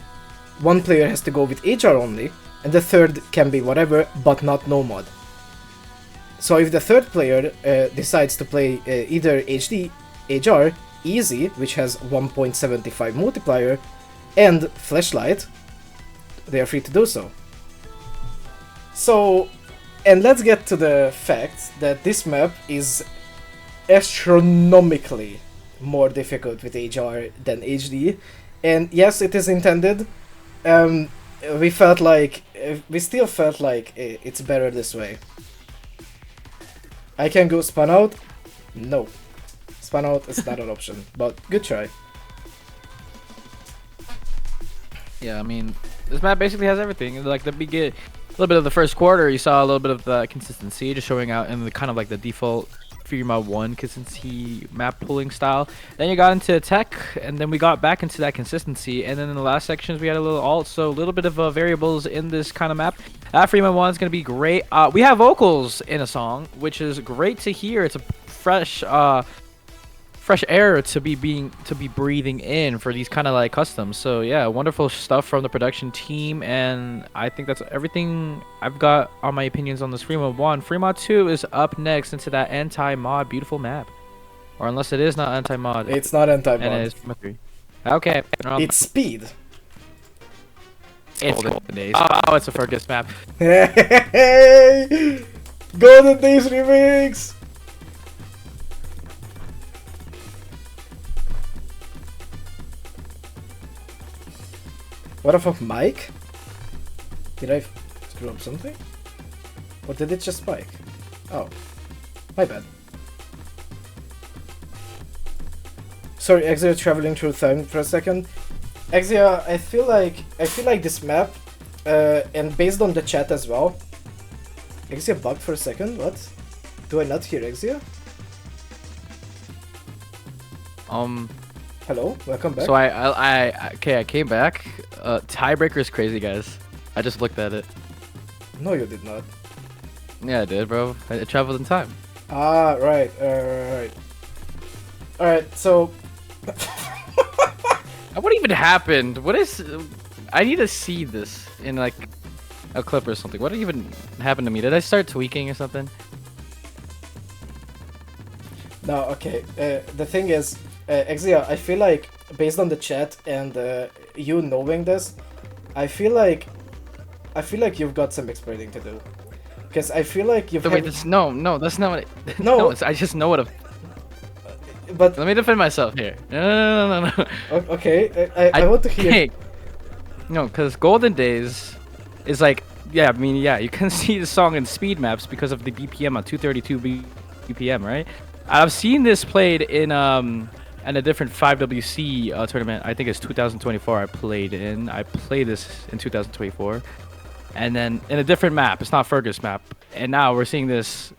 one player has to go with HR only, and the third can be whatever, but not no mod. So if the third player decides to play either HD, HR, Easy, which has 1.75 multiplier, and Flashlight, they are free to do so. So, and let's get to the fact that this map is astronomically more difficult with HR than HD, and yes, it is intended. We still felt like it's better this way. I can go spun out? No. Spun out is not an option, but good try. Yeah, I mean, this map basically has everything. Like the a little bit of the first quarter, you saw a little bit of the consistency just showing out in the kind of like the default Firma 1 consistency map pulling style. Then you got into tech, and then we got back into that consistency. And then in the last sections, we had a little alt, so a little bit of variables in this kind of map. Firma 1 is going to be great. We have vocals in a song, which is great to hear. It's a fresh air to be breathing in for these kind of like customs. So yeah, wonderful stuff from the production team, and I think that's everything I've got on my opinions on this Fremont 1. Fremont 2 is up next into that anti-mod beautiful map, or unless it is not anti-mod. It's not anti-mod. And it is Fremont 3. Okay. It's speed. It's Golden Days. Oh, it's a Fergus map. Hey! Golden Days remix. What the fuck, Mike? Did I screw up something? Or did it just spike? Oh, my bad. Sorry, Exia, traveling through time for a second. Exia, I feel like this map, and based on the chat as well. Exia bugged for a second. What? Do I not hear Exia? Hello, welcome back. So I came back. Tiebreaker is crazy, guys. I just looked at it. No, you did not. Yeah, I did, bro. I traveled in time. Ah, right. Alright, so... What even happened? What is... I need to see this in, like, a clip or something. What even happened to me? Did I start tweaking or something? No, okay. The thing is, Exia, I feel like, based on the chat and you knowing this, I feel like you've got some explaining to do. Because I feel like you've... Wait, no, that's not what it... No. I just know what a... But... Let me defend myself here. No. Okay, I want to hear... No, because Golden Days is like Yeah, I mean, yeah, you can see the song in speed maps because of the BPM on 232 BPM, right? I've seen this played in a different 5WC tournament. I think it's 2024. I played in. I played this in 2024, and then in a different map. It's not Fergus map, and now we're seeing this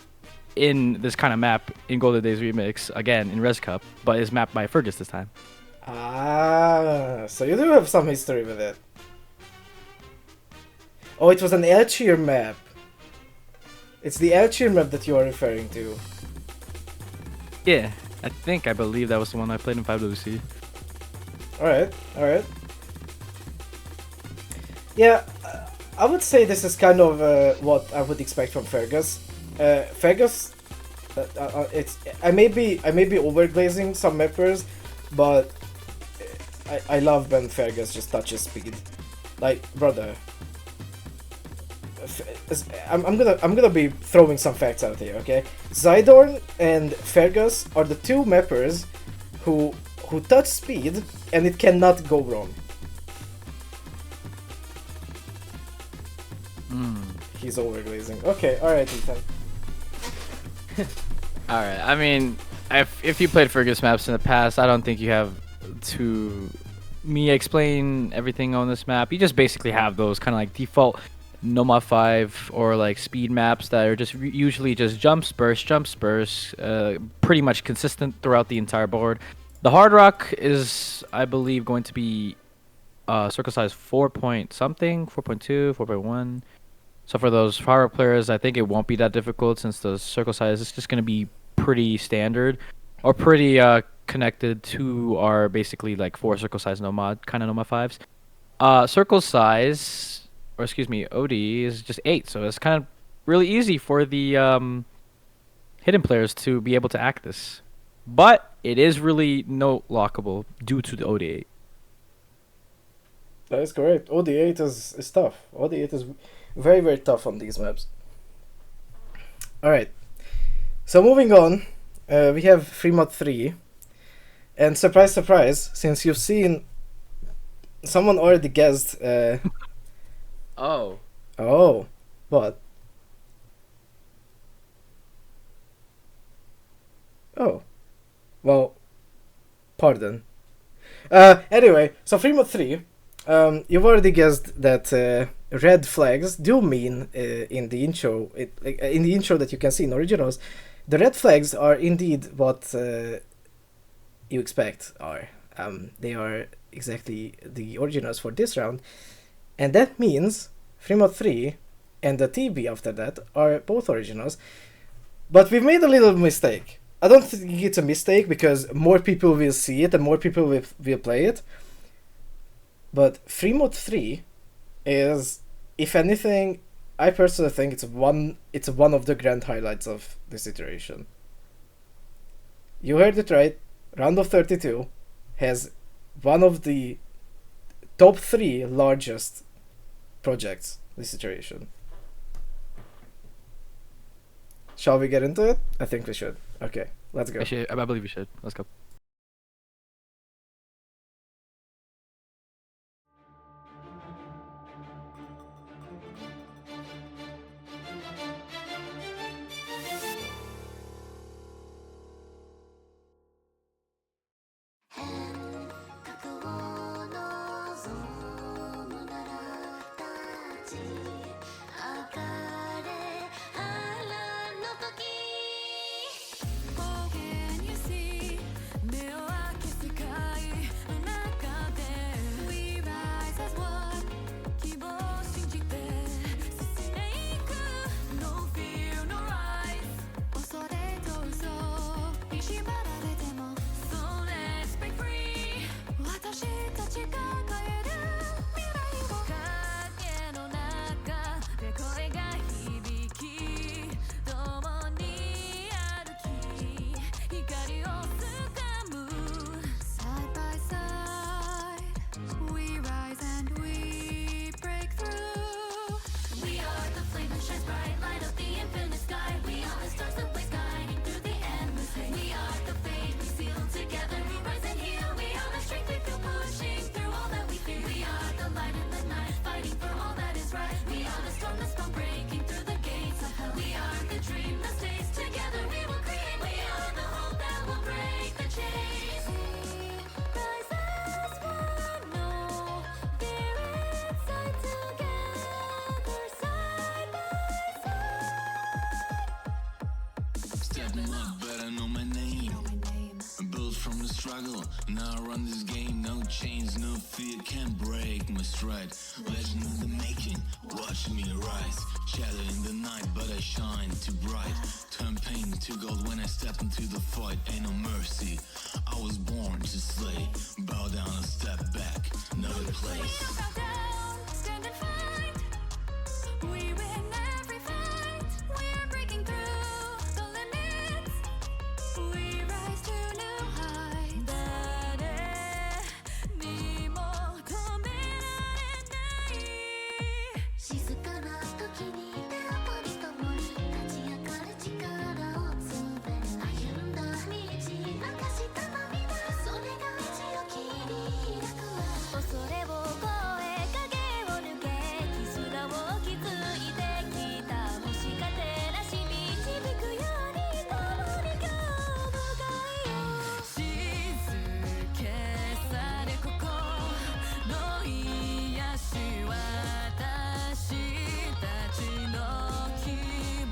in this kind of map in Golden Days Remix again in Res Cup, but it's mapped by Fergus this time. Ah, so you do have some history with it. Oh, it was an Elchir map. It's the Elchir map that you are referring to. Yeah, I believe that was the one I played in 5WC. Alright, alright. Yeah, I would say this is kind of what I would expect from Fergus. Fergus, I may be overglazing some mappers, but I love when Fergus just touches speed. Like, brother. I'm gonna be throwing some facts out here, okay? Zydorn and Fergus are the two mappers who touch speed, and it cannot go wrong. He's overglazing. Okay, alright, Ethan. Alright, I mean, if you played Fergus maps in the past, I don't think you have to me explain everything on this map. You just basically have those kind of like default Noma 5 or like speed maps that are just usually just jumps, bursts, pretty much consistent throughout the entire board. The Hard Rock is, I believe, going to be circle size 4 point something, 4.2, 4.1. So for those power players, I think it won't be that difficult since the circle size is just going to be pretty standard or pretty connected to our basically like 4 circle size Nomad kind of Noma 5s. Circle size, or excuse me, OD is just 8, so it's kind of really easy for the hidden players to be able to act this. But it is really no lockable due to the OD8. That is correct. OD8 is tough. OD8 is very, very tough on these maps. Alright. So moving on, we have free mod 3. And surprise, surprise, since you've seen... Someone already guessed... Oh. Oh. What? Oh. Well, pardon. Anyway, so free mod 3. You've already guessed that red flags do mean in the intro, in the intro that you can see in originals, the red flags are indeed what you expect are. They are exactly the originals for this round, and that means free mod 3 and the TB after that are both originals. But we've made a little mistake. I don't think it's a mistake because more people will see it and more people will play it. But free mod 3 is, if anything, I personally think it's one of the grand highlights of this iteration. You heard it right. Round of 32 has one of the top 3 largest projects this iteration. Shall we get into it? I think we should. Okay, let's go. I believe we should. Let's go. Now I run this game, no chains, no fear can break my stride. Legend in the making, watch me rise. Shadow in the night, but I shine too bright. Turn pain to gold when I step into the fight. Ain't no mercy, I was born to slay. Bow down and step back, know the place. Stand and fight. We win every fight. We're breaking through the limits. We rise to new heights. 誰にも止められない静かな時に手を取り共に立ち上がる力を詰め歩んだ道明かした涙それが道を切り開くわ恐れを超え影を抜け絆を築いてきたもしか照らし導くように共に今日もがいよ静けされ心の癒し私たちの希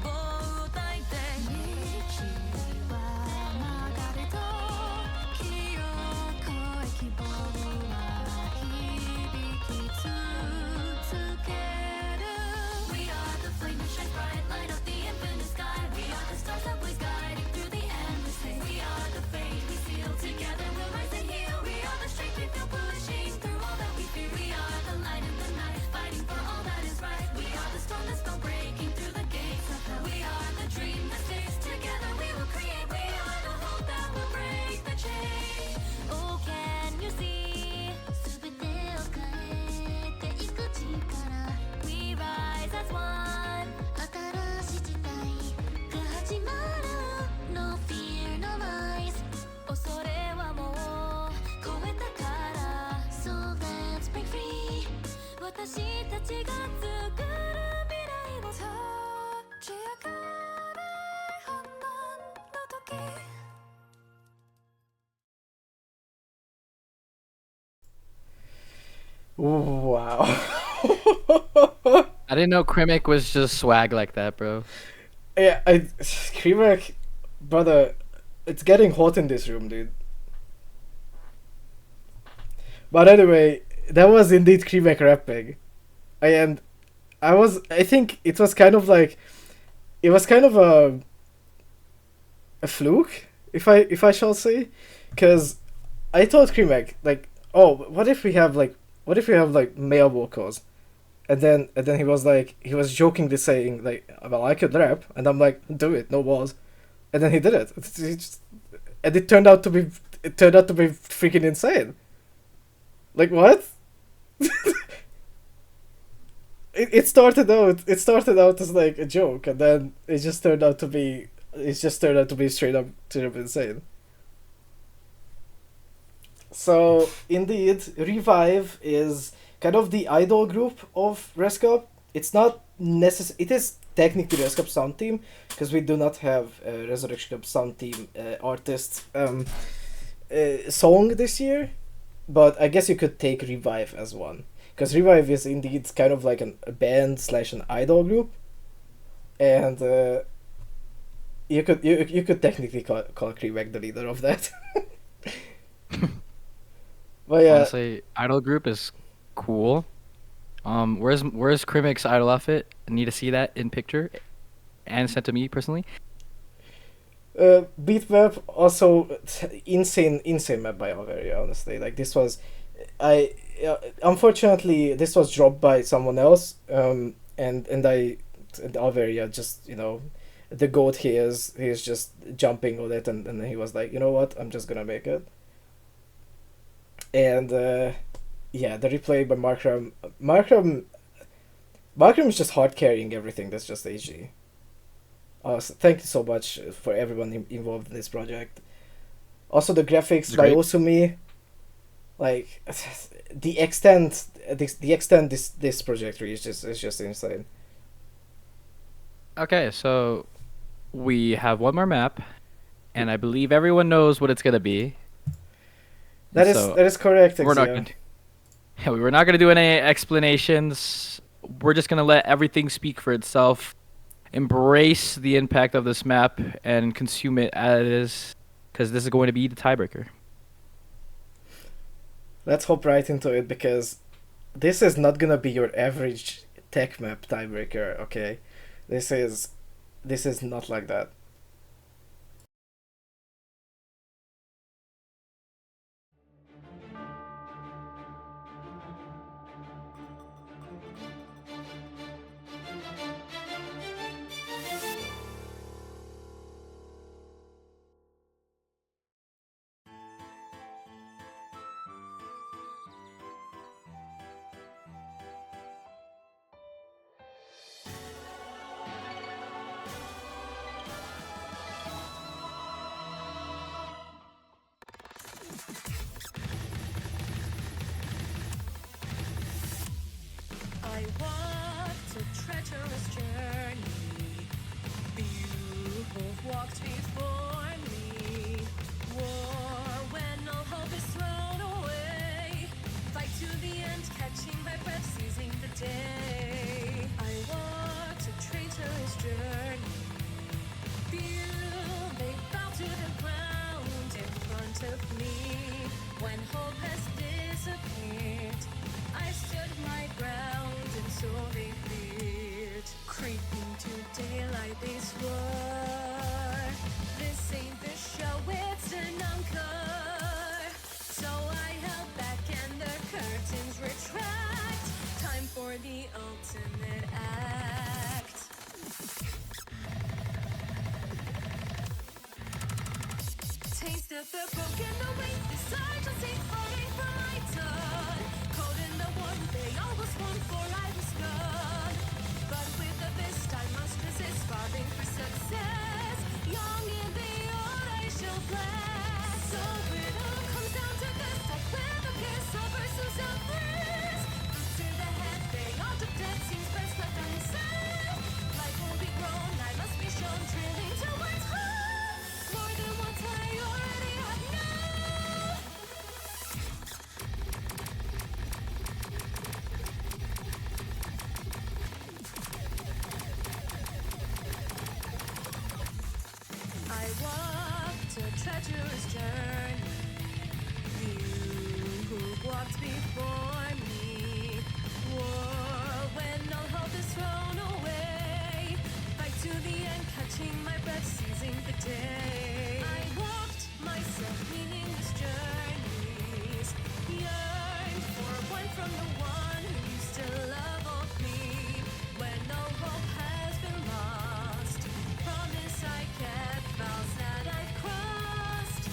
望を抱いて道は曲がれと気を越え希望は響き続ける We are the flame that shines bright light up the infinite sky We are the stars that blaze guiding through the endless day We are the fate we seal together we'll rise and heal We are the strength we feel pushing through all that we fear We are the light in the night fighting for all that is right We are the storm that's still breaking through the gates of hell We are the dream that stays together we will create We are the hope that will break the chain Oh can you see 全てを変えていく力 We rise as one 新しい時代が始まる No fear no lies 恐れはもう超えたから So let's break free 私たちが作る未来を立ち上がる判断の時 Wow. I didn't know Krimic was just swag like that, bro. Yeah, Krimek, brother, it's getting hot in this room, dude. But anyway, that was indeed Krimek rapping. And I think it was kind of like, it was kind of a fluke, if I shall say, because I thought Krimek, like, oh, what if we have male vocals? And then he was jokingly saying like, well, I could rap, and I'm like, do it, no balls. And then he did it. And it turned out to be freaking insane. Like what? it started out as like a joke, and then it just turned out to be straight up insane. So indeed, Revive is kind of the idol group of Rescup. It's not necessary. It is technically Rescup Sound Team because we do not have a Resurrection Cup Sound Team artist song this year. But I guess you could take Revive as one because Revive is indeed kind of like a band / an idol group, and you could technically call Krivek the leader of that. But yeah, Honestly, idol group is cool. Where's Krimik's idol outfit? I need to see that in picture, and sent to me personally. Beat map also insane map by Alveria. Honestly, like this was, unfortunately this was dropped by someone else. And Alveria just the goat he's just jumping on it, and he was like, you know what, I'm just gonna make it. And yeah, the replay by Markram is just hard carrying everything. That's just AG. So thank you so much for everyone involved in this project. Also, the graphics by Osumi, like the extent this project reaches is just insane. Okay, so we have one more map, and I believe everyone knows what it's gonna be. That is correct. We're not gonna do any explanations. We're just gonna let everything speak for itself. Embrace the impact of this map and consume it as is, because this is going to be the tiebreaker. let's hop right into it because this is not gonna be your average tech map tiebreaker. Okay, this is not like that. I walked a treacherous journey. You have walked before me. War when all hope is thrown away. Fight to the end, catching my breath, seizing the day. I walked a traitorous journey. Few they bow to the ground in front of me. When hope has disappeared, I stood my ground and so they feared. Creeping to daylight they swore, this ain't the show, it's an encore. So I held back and the curtains retract. Time for the ultimate act. Taste of the broken away, the sergeants ain't falling for my turn. Caught in the war, they always won for I was gone. But with the best I must resist, sparring for success. Young in the old I shall bless. So it all comes down to this, like with a kiss over Susan Bliss. Boots in the head, they all took dead, seems best left unsaid. Life will be grown, I must be shown, drilling towards home. More than once I already have known. I walked a treacherous journey. You who walked before me. War when all hope is thrown away. Fight to the end, catching my breath, seizing the day. I walked myself meaningless journeys. Yearned for one from the one who used to love me. When all hope has been lost, promise I kept, vows that I crossed.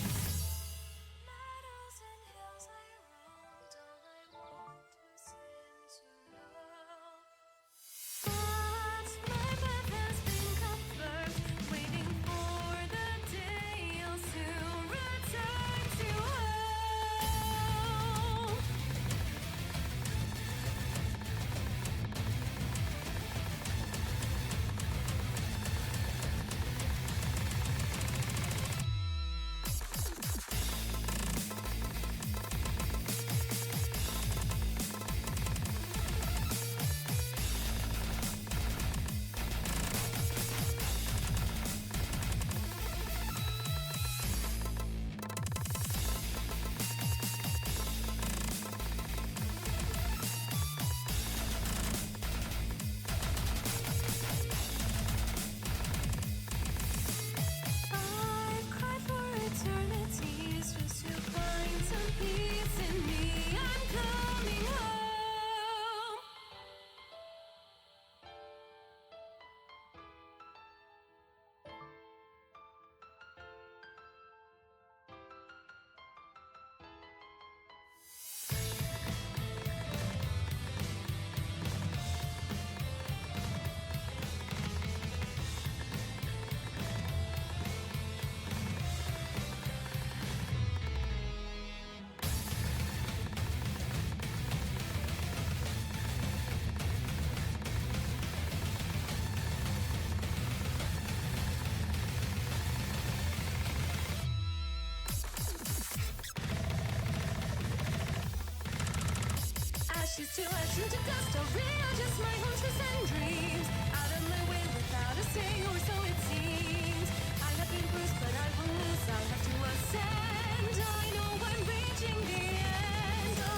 Meadows and hills I roamed, all I want was him to know. But my path has been confirmed, waiting for the day I'll soon return to home. I've cried for eternities just to find some peace in me. I'm coming home. Ashes to ash into dust, I'll readjust my hunches and dreams. Out of my way without a say, or so it seems. I have been bruised, but I will lose, I'll have to ascend. I know I'm reaching the end.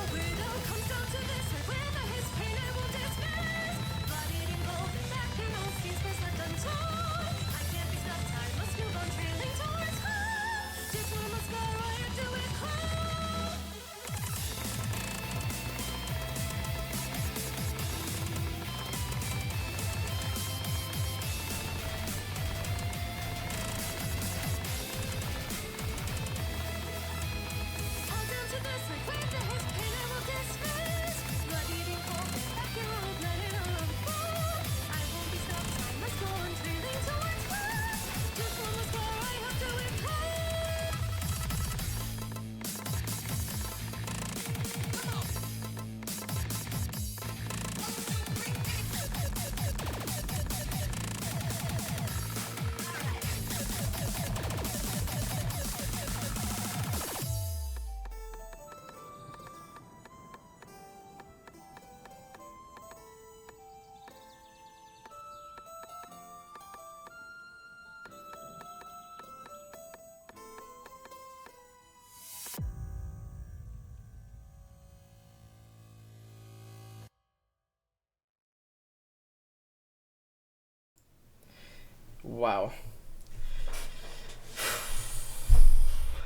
Wow.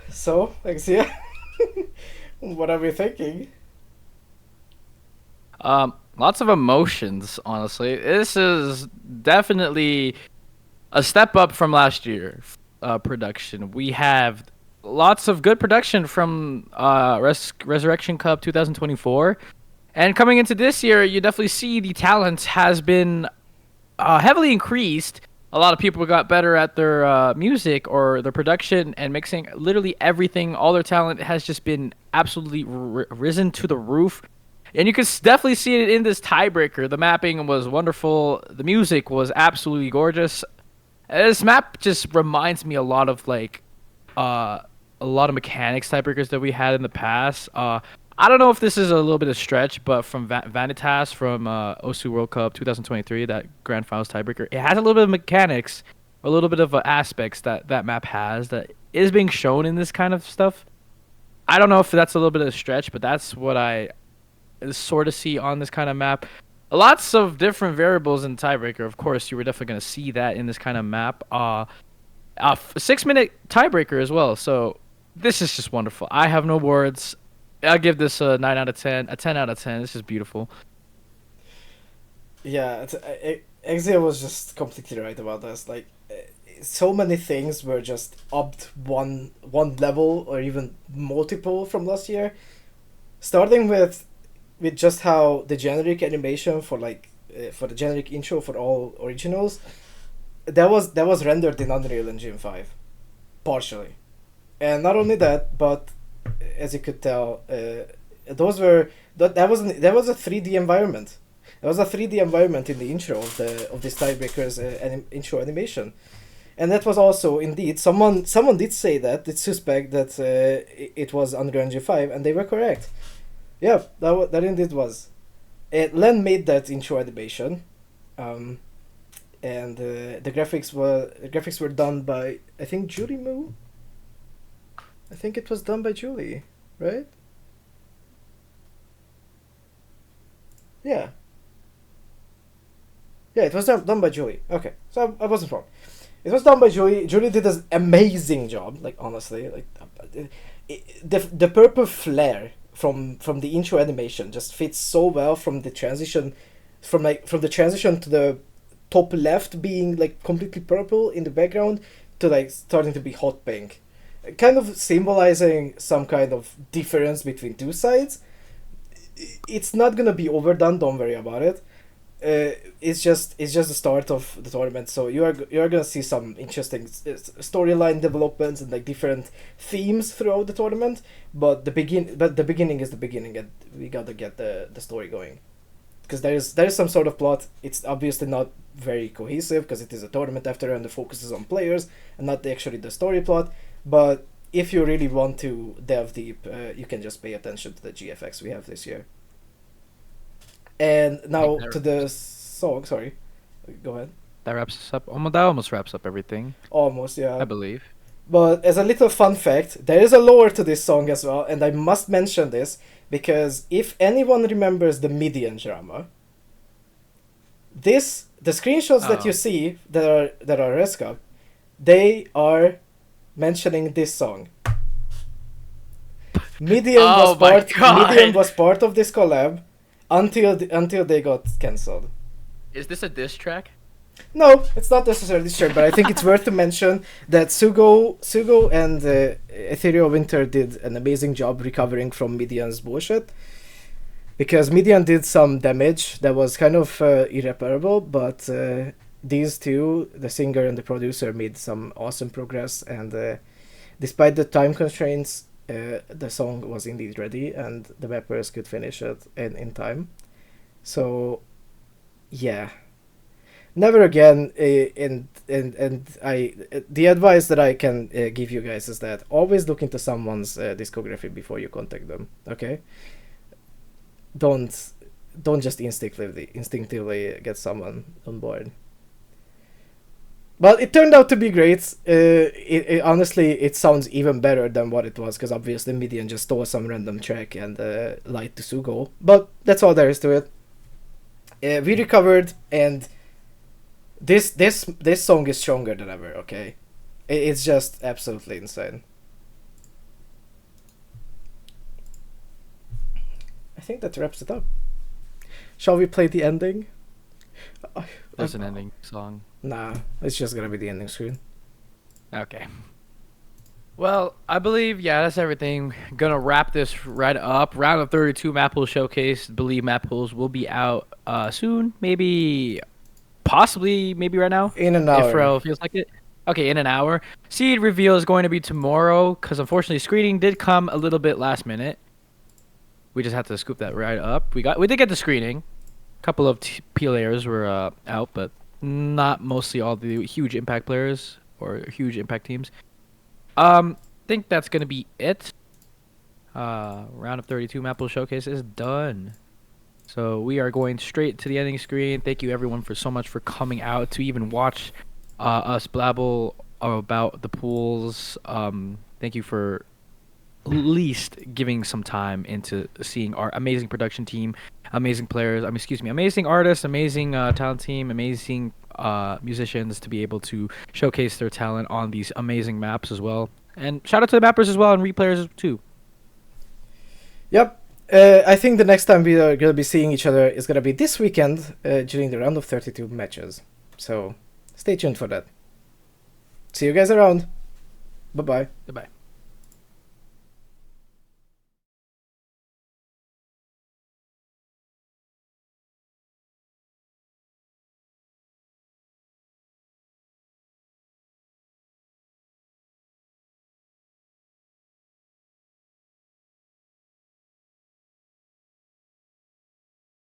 So, Exia, what are we thinking? Lots of emotions, honestly. This is definitely a step up from last year. Production. We have lots of good production from Resurrection Cup 2024, and coming into this year, you definitely see the talent has been heavily increased. A lot of people got better at their music or their production and mixing. Literally everything, all their talent has just been absolutely risen to the roof. And you can definitely see it in this tiebreaker. The mapping was wonderful. The music was absolutely gorgeous. This map just reminds me a lot of uh, a lot of mechanics tiebreakers that we had in the past. I don't know if this is a little bit of stretch, but from Vanitas from Osu World Cup 2023, that Grand Finals tiebreaker, it has a little bit of mechanics, a little bit of aspects that that map has that is being shown in this kind of stuff. I don't know if that's a little bit of a stretch, but that's what I sort of see on this kind of map. Lots of different variables in tiebreaker. Of course, you were definitely going to see that in this kind of map. 6 minute tiebreaker as well. So this is just wonderful. I have no words. I'll give this a 9 out of 10, a 10 out of 10. This is beautiful. Yeah, Exia was just completely right about this. Like, so many things were just upped one level or even multiple from last year. Starting with just how the generic animation for for the generic intro for all originals, that was rendered in Unreal Engine 5, partially, and not only that, but as you could tell, those were that was a 3D environment. There was a 3D environment in the intro of this tiebreakers intro animation, and that was also indeed someone did say that it's suspect that it was Unreal Engine 5, and they were correct. Yeah, that indeed was. Len made that intro animation, and the graphics were done by, I think, Julie Moo. I think it was done by Julie, right? Yeah. Yeah, it was done by Julie. Okay, so I wasn't wrong. It was done by Julie. Julie did an amazing job. Like, honestly, like the purple flare from the intro animation just fits so well from the transition, from the transition to the top left being like completely purple in the background to like starting to be hot pink, kind of symbolizing some kind of difference between two sides. It's not gonna be overdone. Don't worry about it. It's just the start of the tournament, so you are gonna see some interesting storyline developments and like different themes throughout the tournament. But the beginning is the beginning, and we gotta get the story going, because there is some sort of plot. It's obviously not very cohesive because it is a tournament after, and the focus is on players and not actually the story plot. But if you really want to delve deep, you can just pay attention to the GFX we have this year. And now to the song. Sorry, go ahead. That wraps us up. That almost wraps up everything, Almost, yeah. I believe. But as a little fun fact, there is a lore to this song as well, and I must mention this because if anyone remembers the Midian drama, the screenshots that you see that are Rescup, they are mentioning this song. Midian Midian was part of this collab until they got cancelled. Is this a diss track? No, it's not necessarily sure, but I think it's worth to mention that Sugo and Ethereal Winter did an amazing job recovering from Midian's bullshit. Because Midian did some damage that was kind of irreparable, but these two, the singer and the producer, made some awesome progress, and despite the time constraints, the song was indeed ready, and the rappers could finish it in time. So, yeah. Never again, and the advice that I can give you guys is that always look into someone's discography before you contact them. Okay, don't just instinctively get someone on board. But it turned out to be great. Honestly, it sounds even better than what it was, because obviously Midian just stole some random track and lied to Sugo. But that's all there is to it. We recovered, and This song is stronger than ever. Okay, it's just absolutely insane. I think that wraps it up. Shall we play the ending? There's an ending song. Nah, it's just gonna be the ending screen. Okay. Well, I believe, yeah, that's everything. Gonna wrap this right up. Round of 32 Mappool Showcase. Believe Mappools will be out soon. Maybe, possibly, maybe right now. In an If hour. Ro feels like it. Okay, in an hour. Seed reveal is going to be tomorrow, because unfortunately screening did come a little bit last minute. We just had to scoop that right up. We did get the screening. A couple of players were out, but not mostly all the huge impact players or huge impact teams. Think that's gonna be it. Round of 32 Mappool Showcase is done. So we are going straight to the ending screen. Thank you everyone for so much for coming out to even watch us blabble about the pools. Thank you for at least giving some time into seeing our amazing production team, amazing players. Amazing artists, amazing talent team, amazing musicians to be able to showcase their talent on these amazing maps as well. And shout out to the mappers as well and replayers too. Yep. I think the next time we are gonna be seeing each other is gonna be this weekend during the round of 32 matches. So stay tuned for that. See you guys around. Bye bye. Goodbye.